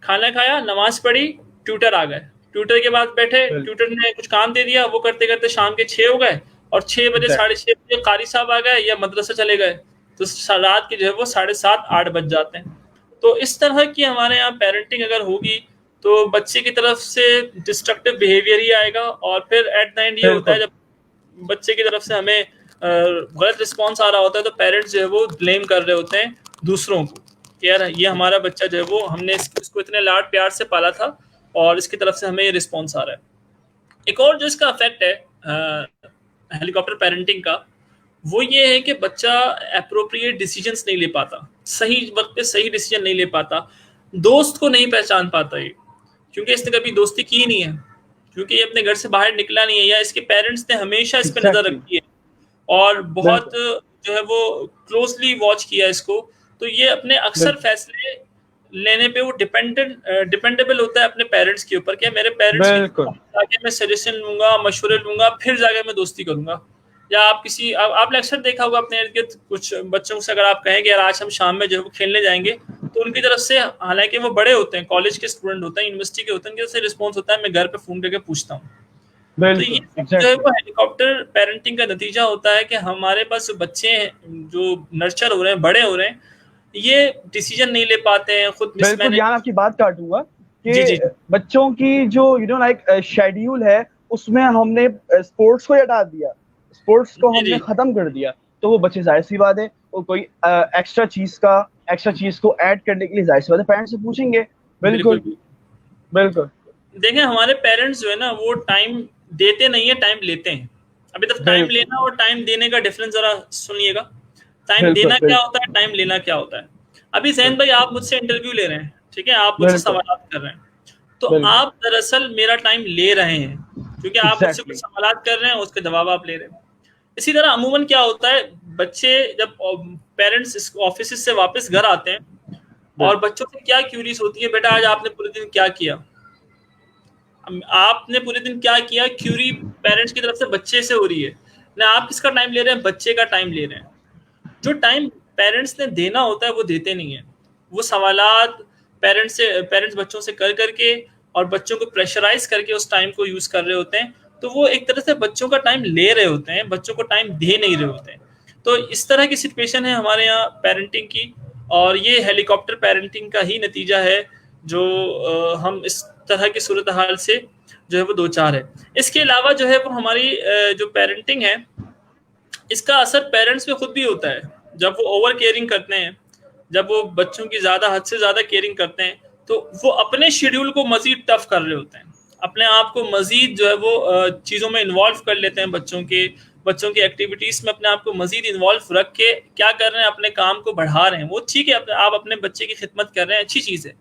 खाना खाया, नमाज पढ़ी, ट्यूटर आ गए, ट्यूटर के बाद बैठे,
बिल्कुल
ट्यूटर ने कुछ काम दे दिया, वो करते करते शाम के 6 हो गए, और 6 बजे,
एग्जैक्ट
6:30 बजे कारी साहब आ गए या मदरसा चले गए, तो रात के जो है वो 7:30-8 बज जाते हैं। तो इस तरह की हमारे यहाँ पेरेंटिंग अगर होगी तो बच्चे की तरफ से डिस्ट्रक्टिव बिहेवियर ही आएगा, और फिर एट द एंड ये होता है
बिल्कुल
जब बच्चे की तरफ से हमें गलत रिस्पॉन्स आ रहा होता है, तो पेरेंट्स जो है वो ब्लेम कर रहे होते हैं दूसरों को कि यार ये हमारा बच्चा जो है वो, हमने इसको इतने लाड प्यार से पाला था और इसकी तरफ से हमें ये रिस्पॉन्स आ रहा है। एक और जो इसका इफेक्ट है हेलीकॉप्टर पेरेंटिंग का, वो ये है कि बच्चा अप्रोप्रिएट डिसीजंस नहीं ले पाता, सही वक्त पे सही डिसीजन नहीं ले पाता, दोस्त को नहीं पहचान पाता ये, क्योंकि इसने कभी दोस्ती की नहीं है, क्योंकि ये अपने घर से बाहर निकला नहीं है, या इसके पेरेंट्स ने हमेशा इस पे नजर
एग्जैक्टली
रखी है और बहुत
बिल्कुल
जो है वो क्लोजली वॉच किया इसको। तो ये अपने अक्सर
बिल्कुल
फैसले लेने पे वो डिपेंडेबल होता है अपने पेरेंट्स के ऊपर, कि मेरे पेरेंट्स की
बिल्कुल
जाके मैं सजेशन लूंगा, मशवरे लूंगा, फिर जाके मैं दोस्ती करूंगा। या आप किसी आपने अक्सर देखा होगा अपने इर्द गिर्द कुछ बच्चों से, अगर आप कहें कि यार आज हम शाम में जो है वो खेलने जाएंगे, तो उनकी तरफ से, हालांकि वो बड़े होते हैं, कॉलेज के स्टूडेंट होते हैं, यूनिवर्सिटी के होते हैं, उनकी तरफ से रिस्पॉन्स होता है मैं घर पे फोन करके पूछता हूँ। तो ये
बिल्कुल
सब जो है
एग्जैक्टली
वो हेलीकॉप्टर पेरेंटिंग का नतीजा होता है कि हमारे पास जो बच्चे हैं, जो नर्चर हो रहे हैं, बड़े हो रहे हैं, ये डिसीजन नहीं ले पाते हैं, खुद
बिल्कुल
मिसमैनेज।
यहाँ आपकी बात काटूंगा
जी जी
कि बच्चों की जो लाइक शेड्यूल है उसमें हमने स्पोर्ट्स को हटा दिया, स्पोर्ट्स को
जी
हमने
जी,
खत्म कर दिया, तो वो बच्चे जाहिर सी बात है वो कोई एक्स्ट्रा चीज को ऐड करने के लिए जाहिर सी बात है पेरेंट्स से पूछेंगे।
बिल्कुल
बिल्कुल
बिल्कुल।
बिल्कुल
देखें, हमारे पेरेंट्स जो है ना वो टाइम देते नहीं है, टाइम लेते हैं। अभी तक टाइम
बिल्कुल
लेना और टाइम देने का डिफरेंस जरा सुनिएगा। टाइम
बिल्कुल
देना क्या
बिल्कुल
होता है, टाइम लेना क्या होता है। अभी जैन भाई, आप मुझसे इंटरव्यू ले रहे हैं, ठीक है, आप मुझसे
बिल्कुल
सवाल कर रहे हैं, तो
बिल्कुल
आप दरअसल मेरा टाइम ले रहे हैं, क्योंकि आप मुझसे कुछ
एग्जैक्टली
सवाल कर रहे हैं, उसके जवाब आप ले रहे हैं। इसी तरह अमूमन क्या होता है, बच्चे जब पेरेंट्स ऑफिस से वापस घर आते हैं, और
बिल्कुल
बच्चों से क्या क्यूरीज होती है, बेटा आज आपने पूरे दिन क्या किया, आपने पूरे दिन क्या किया, क्यूरी पेरेंट्स की तरफ से बच्चे से हो रही है ना। आप किसका टाइम ले रहे हैं, बच्चे का टाइम ले रहे हैं। जो टाइम पेरेंट्स ने देना होता है वो देते नहीं है। वो सवालात पेरेंट्स बच्चों से कर करके और बच्चों को प्रेशराइज करके उस टाइम को यूज कर रहे होते हैं, तो वो एक तरह से बच्चों का टाइम ले रहे होते हैं, बच्चों को टाइम दे नहीं रहे होते हैं। तो इस तरह की सिचुएशन है हमारे यहाँ पेरेंटिंग की, और ये हेलीकॉप्टर पेरेंटिंग का ही नतीजा है जो हम इस तरह की सूरत हाल से जो है वो दो चार है। इसके अलावा जो है वो हमारी जो पेरेंटिंग है, इसका असर पेरेंट्स पे खुद भी होता है। जब वो ओवर केयरिंग करते हैं, जब वो बच्चों की ज्यादा, हद से ज्यादा केयरिंग करते हैं, तो वो अपने शेड्यूल को मजीद टफ कर रहे होते हैं, अपने आप को मजीद जो है वो चीज़ों में इन्वॉल्व कर लेते हैं, बच्चों की एक्टिविटीज़ में अपने आप को मजीद इन्वॉल्व रख के क्या कर रहे हैं, अपने काम को बढ़ा रहे हैं। वो ठीक है, आप अपने बच्चे की खिदमत कर रहे हैं, अच्छी चीज़ है,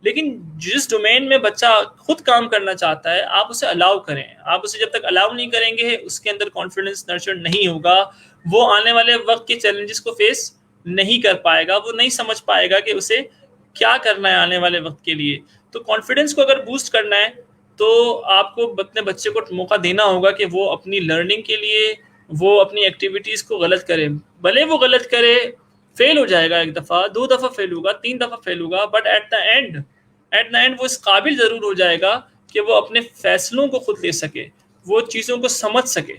लेकिन जिस डोमेन में बच्चा खुद काम करना चाहता है, आप उसे अलाउ करें। आप उसे जब तक अलाउ नहीं करेंगे, उसके अंदर कॉन्फिडेंस नर्चर नहीं होगा, वो आने वाले वक्त के चैलेंजेस को फेस नहीं कर पाएगा, वो नहीं समझ पाएगा कि उसे क्या करना है आने वाले वक्त के लिए। तो कॉन्फिडेंस को अगर बूस्ट करना है, तो आपको अपने बच्चे को मौका देना होगा कि वो अपनी लर्निंग के लिए वो अपनी एक्टिविटीज़ को गलत करे। भले वो गलत करे, फेल हो जाएगा, एक दफ़ा, 2 दफ़ा फेल होगा, 3 दफ़ा फेल होगा, बट एट द एंड वो इस काबिल ज़रूर हो जाएगा कि वो अपने फैसलों को खुद ले सके, वो चीज़ों को समझ सके।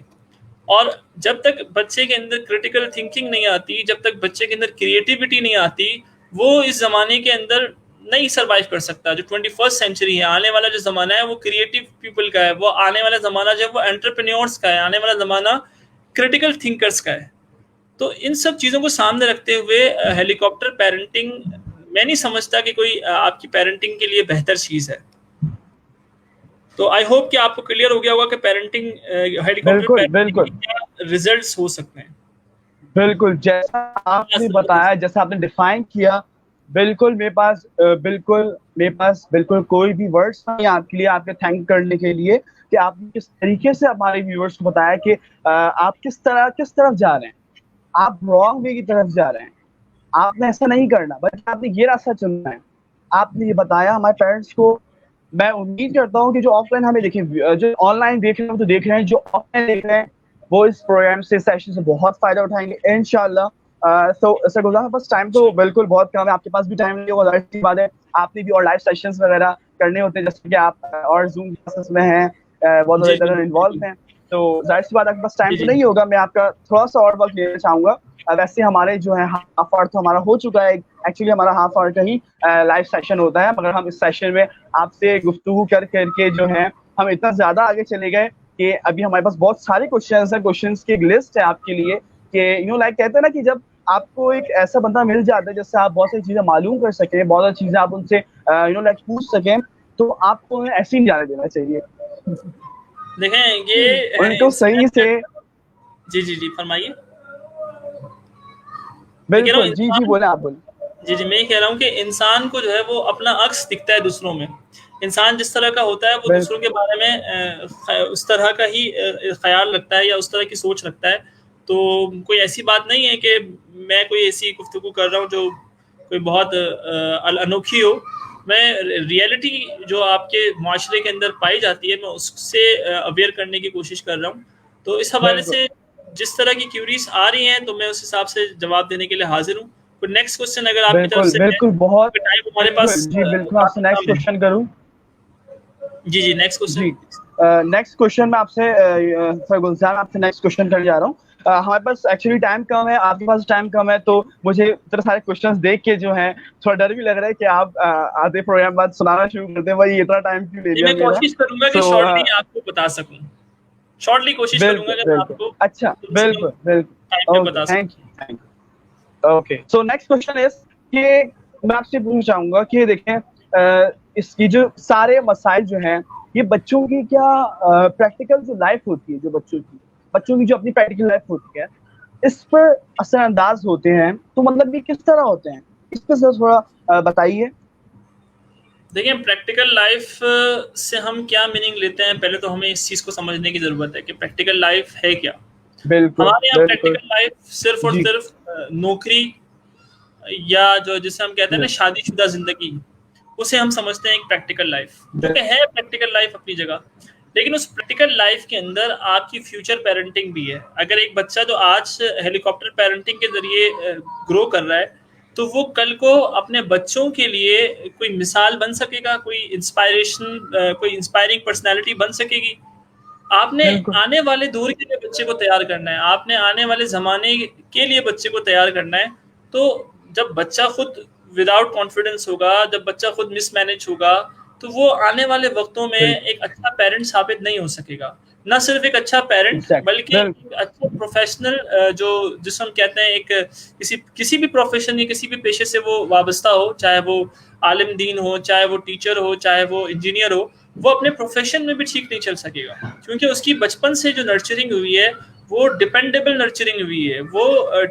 और जब तक बच्चे के अंदर क्रिटिकल थिंकिंग नहीं आती, जब तक बच्चे के अंदर क्रिएटिविटी नहीं आती, वो इस ज़माने के अंदर नहीं सर्वाइव कर सकता। जो 21st सेंचुरी है, आने वाला जो ज़माना है वो क्रिएटिव पीपल का है, वो आने वाला ज़माना जो है वो एंटरप्रेन्योर्स का है, आने वाला ज़माना क्रिटिकल थिंकर्स का है। तो इन सब चीज़ों को सामने रखते हुए हेलीकॉप्टर पेरेंटिंग मैं नहीं समझता कि कोई आपकी पेरेंटिंग के लिए बेहतर चीज़ है। तो आई होप कि आपको क्लियर हो गया होगा कि पेरेंटिंग हेलीकॉप्टर
बिल्कुल
पेरेंटिंग
बिल्कुल
के क्या रिजल्ट्स हो सकते हैं।
बिल्कुल, जैसा आपने बताया, जैसा आपने डिफाइन किया, बिल्कुल मेरे पास बिल्कुल कोई भी वर्ड्स नहीं है आपके लिए, आपके थैंक करने के लिए कि आपने किस तरीके से हमारे व्यूअर्स को बताया कि आप किस तरफ जा रहे हैं। आप रॉन्ग वे की तरफ जा रहे हैं। आपने ऐसा नहीं करना, बल्कि आपने ये रास्ता चुनना है। आपने ये बताया हमारे पेरेंट्स को। मैं उम्मीद करता हूँ कि जो ऑफलाइन हमें देखें, जो ऑनलाइन देख रहे हैं, तो देख रहे हैं, जो ऑफलाइन देख रहे हैं, वो इस प्रोग्राम से, सेशन से बहुत फायदा उठाएंगे इंशाल्लाह। सो सर गुलजार, बस टाइम तो बिल्कुल बहुत कम है, आपके पास भी टाइम नहीं होगा, जाहिर सी बात है। आपने भी और लाइव सेशंस वगैरह करने होते हैं, जैसे कि आप और जूम क्लासेस में हैं, बहुत
जी
ज़्यादा
जी
इन्वॉल्व हैं, तो जाहिर सी बात है आपके पास टाइम
जी
तो
जी
नहीं होगा। मैं आपका थोड़ा सा और वक्त लेना चाहूंगा। वैसे हमारे जो है हाफ आवर तो हमारा हो चुका है, एक्चुअली हमारा हाफ आवर का ही लाइव सेशन होता है, मगर हम इस सेशन में आपसे गुफ्तगू कर करके जो है हम इतना ज्यादा आगे चले गए कि अभी हमारे पास बहुत सारे क्वेश्चंस हैं, क्वेश्चंस की एक लिस्ट है आपके लिए कि लाइक कहते हैं ना कि जब आपको एक ऐसा बंदा मिल जाता है जिससे आप बहुत सारी चीजें मालूम कर सकें, बहुत सारी चीजें आप उनसे लाइक पूछ सकें, तो आपको उन्हें ऐसे ही नहीं जाने देना चाहिए।
देखें ये
उनको सही से,
जी जी जी फरमाइए। मैं कह रहा हूँ
बिल्कुल, जी जी
इंसान,
बोले, आप बोले।
जी जी मैं ये कह रहा हूँ कि इंसान को जो है वो अपना अक्स दिखता है दूसरों में। इंसान जिस तरह का होता है वो दूसरों के बारे में उस तरह का ही ख्याल रखता है या उस तरह की सोच रखता है। तो कोई ऐसी बात नहीं है कि मैं कोई ऐसी गुफ्तगू कर रहा हूँ जो कोई बहुत अनोखी हो। मैं रियलिटी जो आपके माशरे के अंदर पाई जाती है मैं उससे अवेयर करने की कोशिश कर रहा हूँ। तो इस हवाले
बिल्कुल
से जिस तरह की क्यूरीज आ रही हैं तो मैं उस हिसाब से जवाब देने के लिए हाजिर हूँ। तो नेक्स्ट क्वेश्चन अगर आपकी तरफ
बिल्कुल
से है,
बिल्कुल बहुत
टाइम हमारे
बिल्कुल,
पास
जी बिल्कुल, आपसे
काफी
नेक्स्ट
कम है।
क्वेश्चन करूं।
जी जी नेक्स्ट क्वेश्चन।
जी, नेक्स्ट क्वेश्चन मैं आपसे सर गुलजार, आपसे नेक्स्ट क्वेश्चन करने जा रहा हूँ। हमारे पास एक्चुअली टाइम कम है, आपके पास टाइम कम है, तो मुझे इतने सारे क्वेश्चंस देख के जो है थोड़ा डर भी लग रहा है कि आप आधे प्रोग्राम बाद सुनाना शुरू कर दें, भाई इतना टाइम क्यों ले
जी
लिया
मैं
मेरा।
कोशिश करूंगा कि
सो
शॉर्टली आपको बता सकूं। शॉर्टली कोशिश करूंगा
बिल्कुल
कि मैं
बिल्कुल,
आपको
अच्छा,
कम से कम
बिल्कुल
टाइम
बिल्कुल,
में
ओके,
बता
थैंक
सकूं।
You, thank you. Okay, so next question is कि मैं आपसे पूछना चाहूंगा कि देखें, इसकी जो सारे मसाइल जो हैं, ये बच्चों की क्या प्रैक्टिकल जो लाइफ होती है, जो बच्चों की जो अपनी प्रैक्टिकल लाइफ होती है, इस पर असरअंदाज होते हैं, तो मतलब ये किस तरह होते हैं, इस पर सर थोड़ा बताइए।
देखिए प्रैक्टिकल लाइफ से हम क्या मीनिंग लेते हैं, पहले तो हमें इस चीज़ को समझने की ज़रूरत है कि प्रैक्टिकल लाइफ है क्या।
बिल्कुल
हमारे यहाँ
बिल्कुल,
प्रैक्टिकल लाइफ सिर्फ और
जी
सिर्फ नौकरी या जो जिसे हम कहते हैं ना
बिल्कुल
शादीशुदा जिंदगी, उसे हम समझते हैं एक प्रैक्टिकल लाइफ, जो कि है प्रैक्टिकल लाइफ अपनी जगह। लेकिन उस प्रैक्टिकल लाइफ के अंदर आपकी फ्यूचर पेरेंटिंग भी है। अगर एक बच्चा जो आज हेलीकॉप्टर पेरेंटिंग के जरिए ग्रो कर रहा है, तो वो कल को अपने बच्चों के लिए कोई मिसाल बन सकेगा, कोई इंस्पायरिंग पर्सनैलिटी बन सकेगी। आपने
बिल्कुल
आने वाले दौर के लिए बच्चे को तैयार करना है, आपने आने वाले ज़माने के लिए बच्चे को तैयार करना है। तो जब बच्चा खुद विदाउट कॉन्फिडेंस होगा, जब बच्चा खुद मिसमैनेज होगा, तो वो आने वाले वक्तों में
बिल्कुल,
एक अच्छा पेरेंट साबित नहीं हो सकेगा। ना सिर्फ एक अच्छा पेरेंट बल्कि
एग्जैक्टली, बिल्कुल
एक अच्छा प्रोफेशनल, जो जिसे हम कहते हैं एक किसी भी प्रोफेशन या किसी भी पेशे से वो वाबस्ता हो, चाहे वो आलिम दीन हो, चाहे वो टीचर हो, चाहे वो इंजीनियर हो, वो अपने प्रोफेशन में भी ठीक नहीं चल सकेगा, क्योंकि उसकी बचपन से जो नर्चरिंग हुई है वो डिपेंडेबल नर्चरिंग हुई है, वो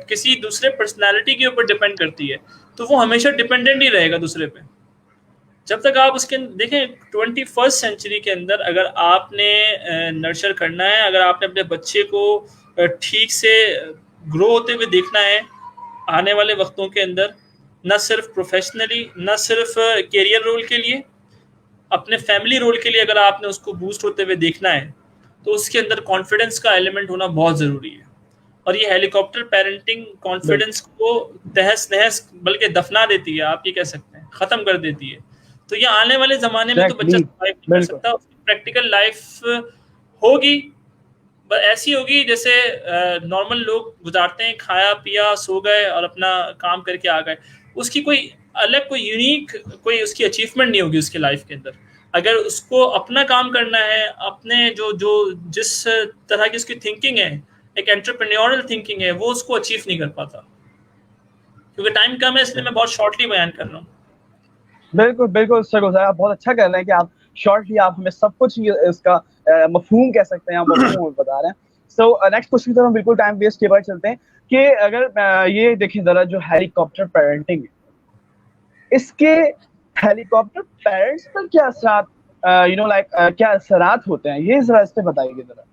किसी दूसरे पर्सनालिटी के ऊपर डिपेंड करती है। तो वो हमेशा डिपेंडेंट ही रहेगा दूसरे पे। जब तक आप उसके देखें 21st सेंचुरी के अंदर अगर आपने नर्चर करना है, अगर आपने अपने बच्चे को ठीक से ग्रो होते हुए देखना है आने वाले वक्तों के अंदर, न सिर्फ प्रोफेशनली, न सिर्फ कैरियर रोल के लिए, अपने फैमिली रोल के लिए अगर आपने उसको बूस्ट होते हुए देखना है, तो उसके अंदर कॉन्फिडेंस का एलिमेंट होना बहुत ज़रूरी है। और ये हेलीकॉप्टर पेरेंटिंग
बिल्कुल,
कॉन्फिडेंस को तहस नहस बल्कि दफना देती है, आप ये कह सकते हैं, ख़त्म कर देती है। तो ये आने वाले ज़माने में तो बच्चा
एग्जैक्टली,
सर्वाइव नहीं कर
बिल्कुल
सकता, प्रैक्टिकल लाइफ होगी, ऐसी होगी जैसे नॉर्मल लोग गुजारते हैं, खाया पिया सो गए और अपना काम करके आ गए। उसकी कोई अलग कोई यूनिक कोई उसकी अचीवमेंट नहीं होगी उसके लाइफ के अंदर। अगर उसको अपना काम करना है, अपने जो जो जिस तरह की उसकी थिंकिंग है, एक एंटरप्रेन्योरल थिंकिंग है, वो उसको अचीव नहीं कर पाता। क्योंकि टाइम कम है इसलिए मैं बहुत शॉर्टली बयान कर रहा हूँ।
बिल्कुल बिल्कुल सर गुलजार, आप बहुत अच्छा कर रहे हैं कि आप शॉर्टली आप हमें सब कुछ इसका मफहूम कह सकते हैं, आप मफहूम बता रहे हैं। सो नेक्स्ट क्वेश्चन की तरफ बिल्कुल टाइम वेस्ट के बाद चलते हैं कि अगर ये देखें जरा जो हेलीकॉप्टर पेरेंटिंग है, इसके हेलीकॉप्टर पेरेंट्स पर क्या असरात क्या असरात होते हैं, ये जरा इस पे बताइए जरा।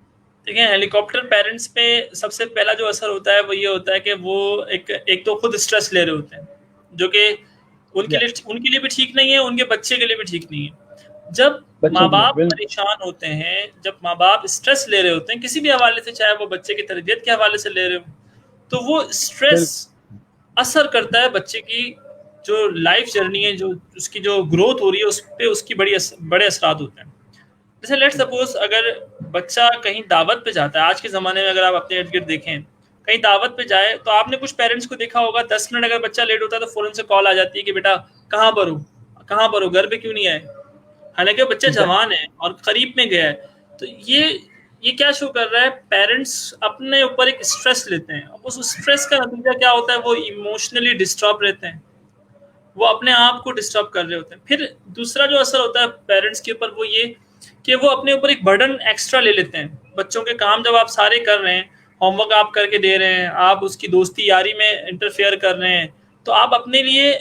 देखिए, हेलीकॉप्टर पेरेंट्स पे सबसे पहला जो असर होता है वो ये होता है कि वो एक तो खुद स्ट्रेस ले रहे होते हैं, जो कि उनके लिए भी ठीक नहीं है, उनके बच्चे के लिए भी ठीक नहीं है। जब माँ बाप परेशान होते हैं, जब माँ बाप स्ट्रेस ले रहे होते हैं किसी भी हवाले से, चाहे वो बच्चे की तरबियत के हवाले से ले रहे हो, तो वो स्ट्रेस असर करता है बच्चे की जो लाइफ जर्नी है, जो उसकी जो ग्रोथ हो रही है, उस पर उसकी बड़े असरात होते हैं। जैसे लेट्स सपोज अगर बच्चा कहीं दावत पे जाता है, आज के ज़माने में अगर आप अपने इर्द गिर्द देखें, कहीं दावत पे जाए तो आपने कुछ पेरेंट्स को देखा होगा, 10 मिनट अगर बच्चा लेट होता है तो फ़ौरन से कॉल आ जाती है कि बेटा कहाँ पर हो, घर पे क्यों नहीं आए, हालांकि बच्चा जवान है और करीब में गया है। तो ये क्या शो कर रहा है, पेरेंट्स अपने ऊपर एक स्ट्रेस लेते हैं। अब उस स्ट्रेस का नतीजा क्या होता है, वो इमोशनली डिस्टर्ब रहते हैं, वो अपने आप को डिस्टर्ब कर रहे होते हैं। फिर दूसरा जो असर होता है पेरेंट्स के ऊपर वो ये कि वो अपने ऊपर एक बर्डन एक्स्ट्रा ले लेते हैं। बच्चों के काम जब आप सारे कर रहे हैं, होमवर्क आप करके दे रहे हैं, आप उसकी दोस्ती यारी में इंटरफेयर कर रहे हैं, तो आप अपने लिए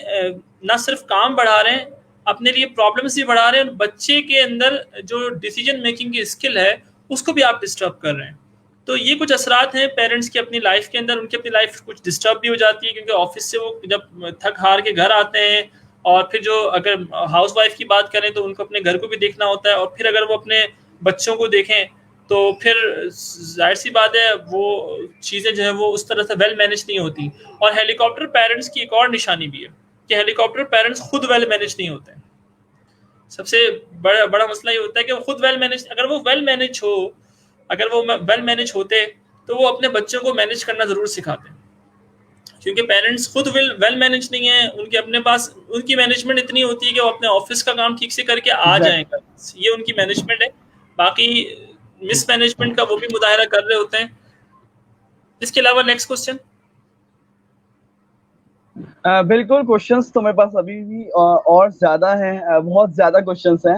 ना सिर्फ काम बढ़ा रहे हैं, अपने लिए प्रॉब्लम्स भी बढ़ा रहे हैं, बच्चे के अंदर जो डिसीजन मेकिंग की स्किल है उसको भी आप डिस्टर्ब कर रहे हैं। तो ये कुछ असरात हैं पेरेंट्स की अपनी लाइफ के अंदर। उनकी अपनी लाइफ कुछ डिस्टर्ब भी हो जाती है, क्योंकि ऑफिस से वो जब थक हार के घर आते हैं, और फिर जो अगर हाउस वाइफ की बात करें तो उनको अपने घर को भी देखना होता है, और फिर अगर वो अपने बच्चों को देखें तो फिर जाहिर सी बात है वो चीज़ें जो है वो उस तरह से वेल मैनेज नहीं होती। और हेलीकॉप्टर पेरेंट्स की एक और निशानी भी है कि हेलीकॉप्टर पेरेंट्स खुद वेल मैनेज नहीं होते। सबसे बड़ा मसला ये होता है कि वो खुद वेल मैनेज, अगर वो वेल मैनेज होते तो वो अपने बच्चों को मैनेज करना ज़रूर सिखाते। क्योंकि पेरेंट्स खुद वेल मैनेज नहीं है, उनके अपने पास उनकी मैनेजमेंट इतनी होती है कि वो अपने ऑफिस का काम ठीक से करके आ जाएगा, ये उनकी मैनेजमेंट है। बाकी मिस मैनेजमेंट का वो भी मुजाहरा कर रहे होते हैं। इसके अलावा नेक्स्ट क्वेश्चन।
बिल्कुल, क्वेश्चंस तो मेरे पास अभी भी और ज्यादा हैं, बहुत ज्यादा क्वेश्चंस हैं,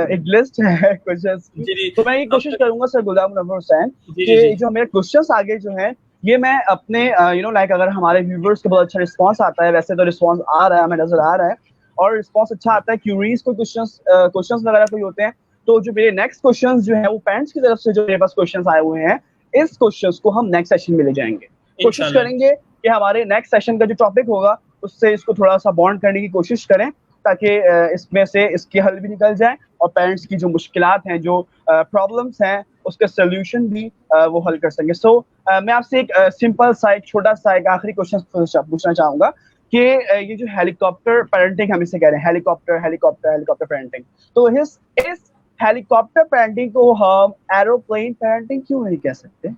एक लिस्ट है क्वेश्चंस की। तो मैं ये कोशिश करूंगा सर गुलाम मुनव्वर हुसैन कि जो मेरे क्वेश्चंस आगे जो हैं ये मैं अपने अगर हमारे व्यूवर्स को बहुत अच्छा रिस्पांस आता है, वैसे तो रिस्पांस आ रहा है, हमें नजर आ रहा है और रिस्पांस अच्छा आता है, क्यूरीज कोई क्वेश्चंस वगैरह कोई होते हैं, तो जो मेरे नेक्स्ट क्वेश्चंस जो है वो पेरेंट्स की तरफ से जो मेरे पास क्वेश्चंस आए हुए हैं, इस क्वेश्चंस को हम नेक्स्ट सेशन में ले जाएंगे। कोशिश करेंगे कि हमारे नेक्स्ट सेशन का जो टॉपिक होगा उससे इसको थोड़ा सा बॉन्ड करने की कोशिश करें, ताकि इसमें से इसके हल भी निकल जाए और पेरेंट्स की जो मुश्किलात हैं, जो प्रॉब्लम्स हैं, उसके सोल्यूशन भी वो हल कर सकें। सो मैं आपसे एक सिंपल सा एक छोटा सा एक आखिरी क्वेश्चन पूछना चाहूंगा कि ये जो हेलीकॉप्टर पेरेंटिंग हम इसे कह रहे हैं, हेलीकॉप्टर पेरेंटिंग, तो इस हेलीकॉप्टर पेरेंटिंग को हम एरोप्लेन पेरेंटिंग क्यों नहीं कह सकते?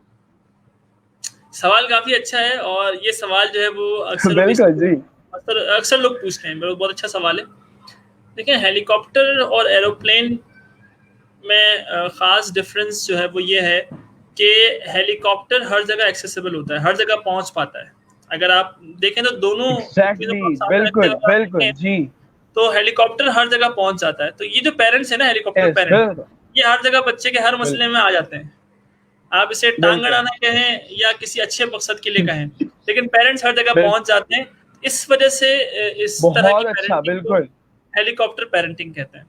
सवाल काफी अच्छा है, और ये सवाल जो है वो अक्सर लोग पूछते हैं। बहुत अच्छा सवाल है। देखिए, हेलीकॉप्टर और एरोप्लेन में ख़ास डिफरेंस जो है वो ये है कि हेलीकॉप्टर हर जगह एक्सेसिबल होता है, हर जगह पहुंच पाता है। अगर आप देखें तो दोनों
बिल्कुल जी,
तो हेलीकॉप्टर हर जगह पहुंच जाता है। तो ये जो पेरेंट्स है ना, हेलीकॉप्टर पेरेंट, ये हर जगह बच्चे के हर मसले में आ जाते हैं। आप इसे टांग अड़ाना कहें या किसी अच्छे मकसद के लिए कहें, लेकिन पेरेंट्स हर जगह पहुंच जाते हैं। इस वजह से इस तरह की पेरेंटिंग को हेलीकॉप्टर पेरेंटिंग कहते हैं।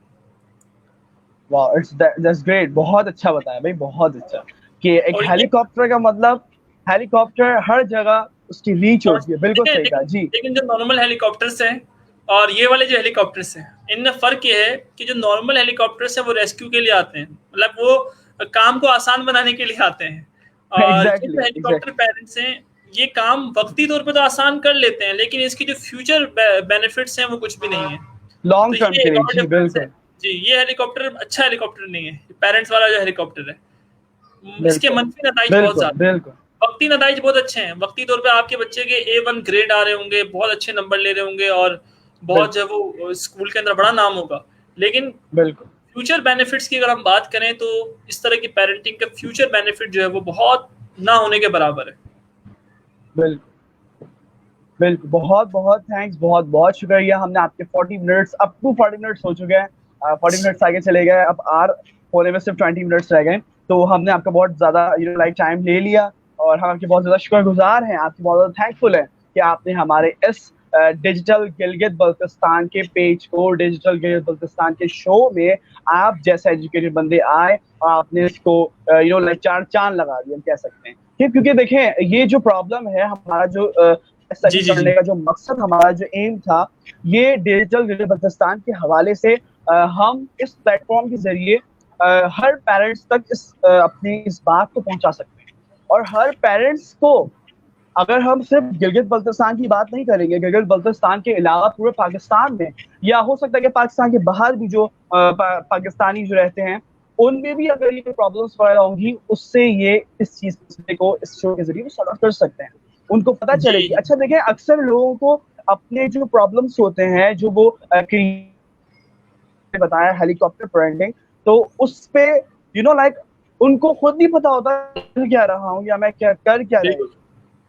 वाह, दैट्स ग्रेट, बहुत अच्छा बताया भाई, बहुत अच्छा कि एक हेलीकॉप्टर का मतलब हेलीकॉप्टर हर जगह उसकी रीच होती है। बिल्कुल सही कहा जी।
लेकिन जो नॉर्मल हेलीकॉप्टर्स हैं और ये वाले जो हेलीकॉप्टर्स हैं, इनमें फर्क ये है कि जो नॉर्मल हेलीकॉप्टर्स हैं वो रेस्क्यू के लिए आते हैं, मतलब वो काम को आसान बनाने के लिए आते हैं। और जो हेलीकॉप्टर पेरेंट्स हैं ये काम वक्ती तौर पे तो आसान कर लेते हैं, लेकिन इसकी जो फ्यूचर बेनिफिट्स हैं वो कुछ भी नहीं है।
लॉन्ग टर्म के लिए। जी बिल्कुल।
जी, ये हेलीकॉप्टर अच्छा हेलीकॉप्टर नहीं है, पेरेंट्स वाला जो हेलीकॉप्टर है। इसके
बिल्कुल
मंफी नताइज बहुत
बिल्कुल
ज्यादा,
बिल्कुल
वक्ती नताइज बहुत अच्छे हैं। वक्ती तौर पे आपके बच्चे के A1 ग्रेड आ रहे होंगे, बहुत अच्छे नंबर ले रहे होंगे और बहुत जो है
बिल्कुल
वो स्कूल के अंदर बड़ा नाम होगा। लेकिन
बिल्कुल
फ्यूचर बेनिफिट्स की अगर हम बात करें तो इस तरह की पेरेंटिंग का फ्यूचर बेनिफिट जो है वो बहुत ना होने के बराबर है।
बिल्कुल बिल्कुल। बहुत बहुत थैंक्स, बहुत बहुत शुक्रिया। हमने आपके 40 मिनट्स, अप टू 40 मिनट्स हो चुके हैं, 40 मिनट्स आगे चले गए, अब आर होने में सिर्फ 20 मिनट्स रह गए। तो हमने आपका बहुत ज़्यादा लाइक टाइम ले लिया और हम आपके बहुत ज़्यादा शुक्रगुजार हैं, आपके बहुत ज़्यादा थैंकफुल हैं कि आपने हमारे इस डिजिटल गिलगित बल्तिस्तान के पेज को, डिजिटल गिलगित बल्तिस्तान के शो में आप जैसे एजुकेटेड बंदे आए और आपने इसको लाइक चार चांद लगा दिया, हम कह सकते हैं। क्योंकि देखें, ये जो प्रॉब्लम है, हमारा जो
जी,
सेशन
जी, जी।
करने का जो मकसद, हमारा जो एम था, ये डिजिटल गिलगित बल्तिस्तान के हवाले से हम इस प्लेटफॉर्म के जरिए हर पेरेंट्स तक अपनी इस बात को पहुंचा सकते हैं। और हर पेरेंट्स को, अगर हम सिर्फ गिलगित बल्तिस्तान की बात नहीं करेंगे, गिलगित बल्तिस्तान के अलावा पूरे पाकिस्तान में, या हो सकता है कि पाकिस्तान के बाहर भी जो पाकिस्तानी जो रहते हैं, उनमें भी अगर ये प्रॉब्लम्स वगैरह होंगी, उससे ये इस चीज को इस शो के जरिए वो सॉल्व कर सकते हैं, उनको पता चलेगी।
जी,
अच्छा देखें, अक्सर लोगों को अपने जो प्रॉब्लम्स होते हैं, जो वो बताया हेलीकॉप्टर पेरेंटिंग, तो उस पे लाइक उनको खुद नहीं पता होता कर क्या रहा हूँ या मैं क्या कर क्या रहे हैं,
बिल्कुल,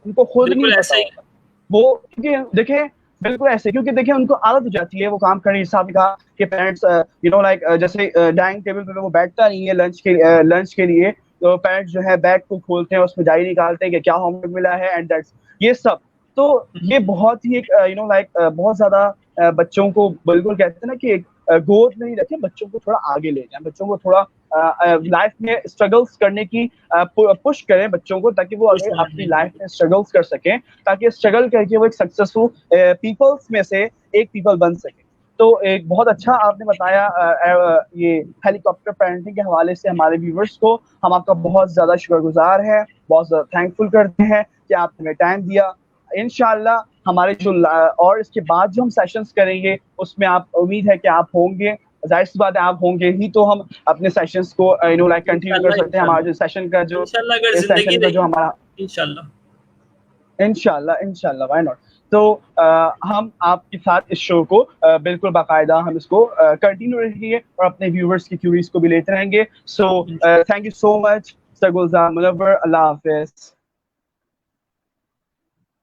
उनको खुद नहीं
बिल्कुल
पता
ऐसे ही।
होता वो। क्योंकि देखें, बिल्कुल ऐसे, क्योंकि देखें उनको आदत हो जाती है वो काम करने की। साहब ने कहा कि पेरेंट्स लाइक जैसे डाइनिंग टेबल पे वो बैठता नहीं है लंच के लिए, तो पेरेंट्स जो है बैग को खोलते हैं, उसमें डायरी निकालते हैं कि क्या होमवर्क मिला है एंड दैट्स ये सब। तो ये बहुत ही एक लाइक बहुत ज्यादा बच्चों को, बिल्कुल कहते हैं ना कि एक गोद में नहीं रखे, बच्चों को थोड़ा आगे ले जाए, बच्चों को थोड़ा लाइफ में स्ट्रगल्स करने की पुश करें बच्चों को, ताकि वो
खुश
आगे
होना
अपनी लाइफ
चाहिए।
में स्ट्रगल्स कर सकें, ताकि स्ट्रगल करके वो एक सक्सेसफुल पीपल्स में से एक पीपल बन सके। तो एक बहुत अच्छा आपने बताया ये हेलीकॉप्टर पेरेंटिंग के हवाले से हमारे व्यूवर्स को। हम आपका बहुत ज्यादा शुक्रगुजार हैं, बहुत ज्यादा थैंकफुल करते हैं कि आपने हमें टाइम दिया। इंशाल्लाह हमारे जो और इसके बाद जो हम सेशंस करेंगे, उसमें आप, उम्मीद है कि आप होंगे, जाहिर सी बात है आप होंगे ही, तो हम अपने सेशंस को लाइक कंटिन्यू कर
इंशाल्लाह,
सकते हैं। हमारा
इंशाल्लाह।
जो सेशन का जो
इंशाल्लाह अगर
इस सेशन
ज़िंदगी
का जो
रही,
हमारा,
इंशाल्लाह।
इंशाल्लाह इंशाल्लाह, व्हाई नॉट। तो हम आपके साथ इस शो को बिल्कुल बाकायदा हम इसको कंटिन्यू रखेंगे और अपने व्यूवर्स की क्यूरीज को भी लेते रहेंगे। So thank you so much sir Gulzar Munawar, अल्लाह हाफिज।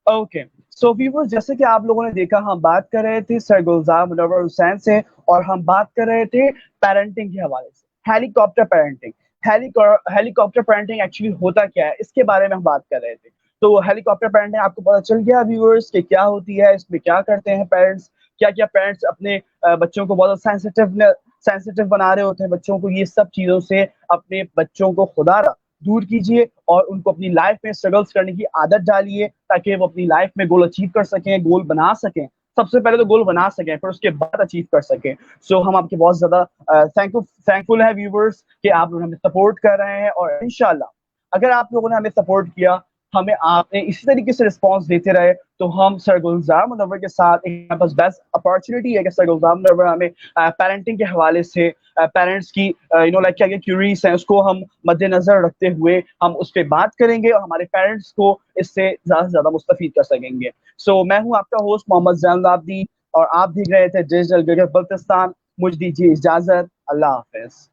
ओके, सो व्यूवर्स, जैसे कि आप लोगों ने देखा, हम बात कर रहे थे सर गुलजार मुनव्वर हुसैन से, और हम बात कर रहे थे पेरेंटिंग के हवाले से, helicopter parenting. Helicopter parenting actually होता क्या है, इसके बारे में हम बात कर रहे थे। तो हेलीकॉप्टर पेरेंटिंग आपको पता चल गया व्यूवर्स कि क्या होती है, इसमें क्या करते हैं पेरेंट्स, क्या क्या पेरेंट्स अपने बच्चों को बहुत सेंसिटिव बना रहे होते हैं बच्चों को। ये सब चीजों से अपने बच्चों को खुदा दूर कीजिए और उनको अपनी लाइफ में स्ट्रगल्स करने की आदत डालिए, ताकि वो अपनी लाइफ में गोल अचीव कर सकें, गोल बना सकें। सबसे पहले तो गोल बना सकें, फिर उसके बाद अचीव कर सकें। सो हम आपके बहुत ज्यादा थैंकफुल है व्यूवर्स कि आप लोग हमें सपोर्ट कर रहे हैं, और इंशाल्लाह अगर आप लोगों ने हमें सपोर्ट किया, हमें आपने इसी तरीके से रिस्पॉन्स देते रहे, तो हम सर गुलजार मुनव्वर के साथ, एक हमारे पास बेस्ट अपॉर्चुनिटी है कि सर गुलजार मुनव्वर हमें पेरेंटिंग के हवाले से, पेरेंट्स की लाइक क्या क्या क्यूरीज हैं, उसको हम मद्देनजर रखते हुए हम उस पर बात करेंगे और हमारे पेरेंट्स को इससे ज्यादा से ज्यादा मुस्तफीद कर सकेंगे। सो मैं हूं आपका होस्ट मोहम्मद जैनुल आबदी, और आप देख रहे थे डिजिटल गिलगित बल्तिस्तान। मुझे दीजिए इजाजत, अल्लाह हाफिज।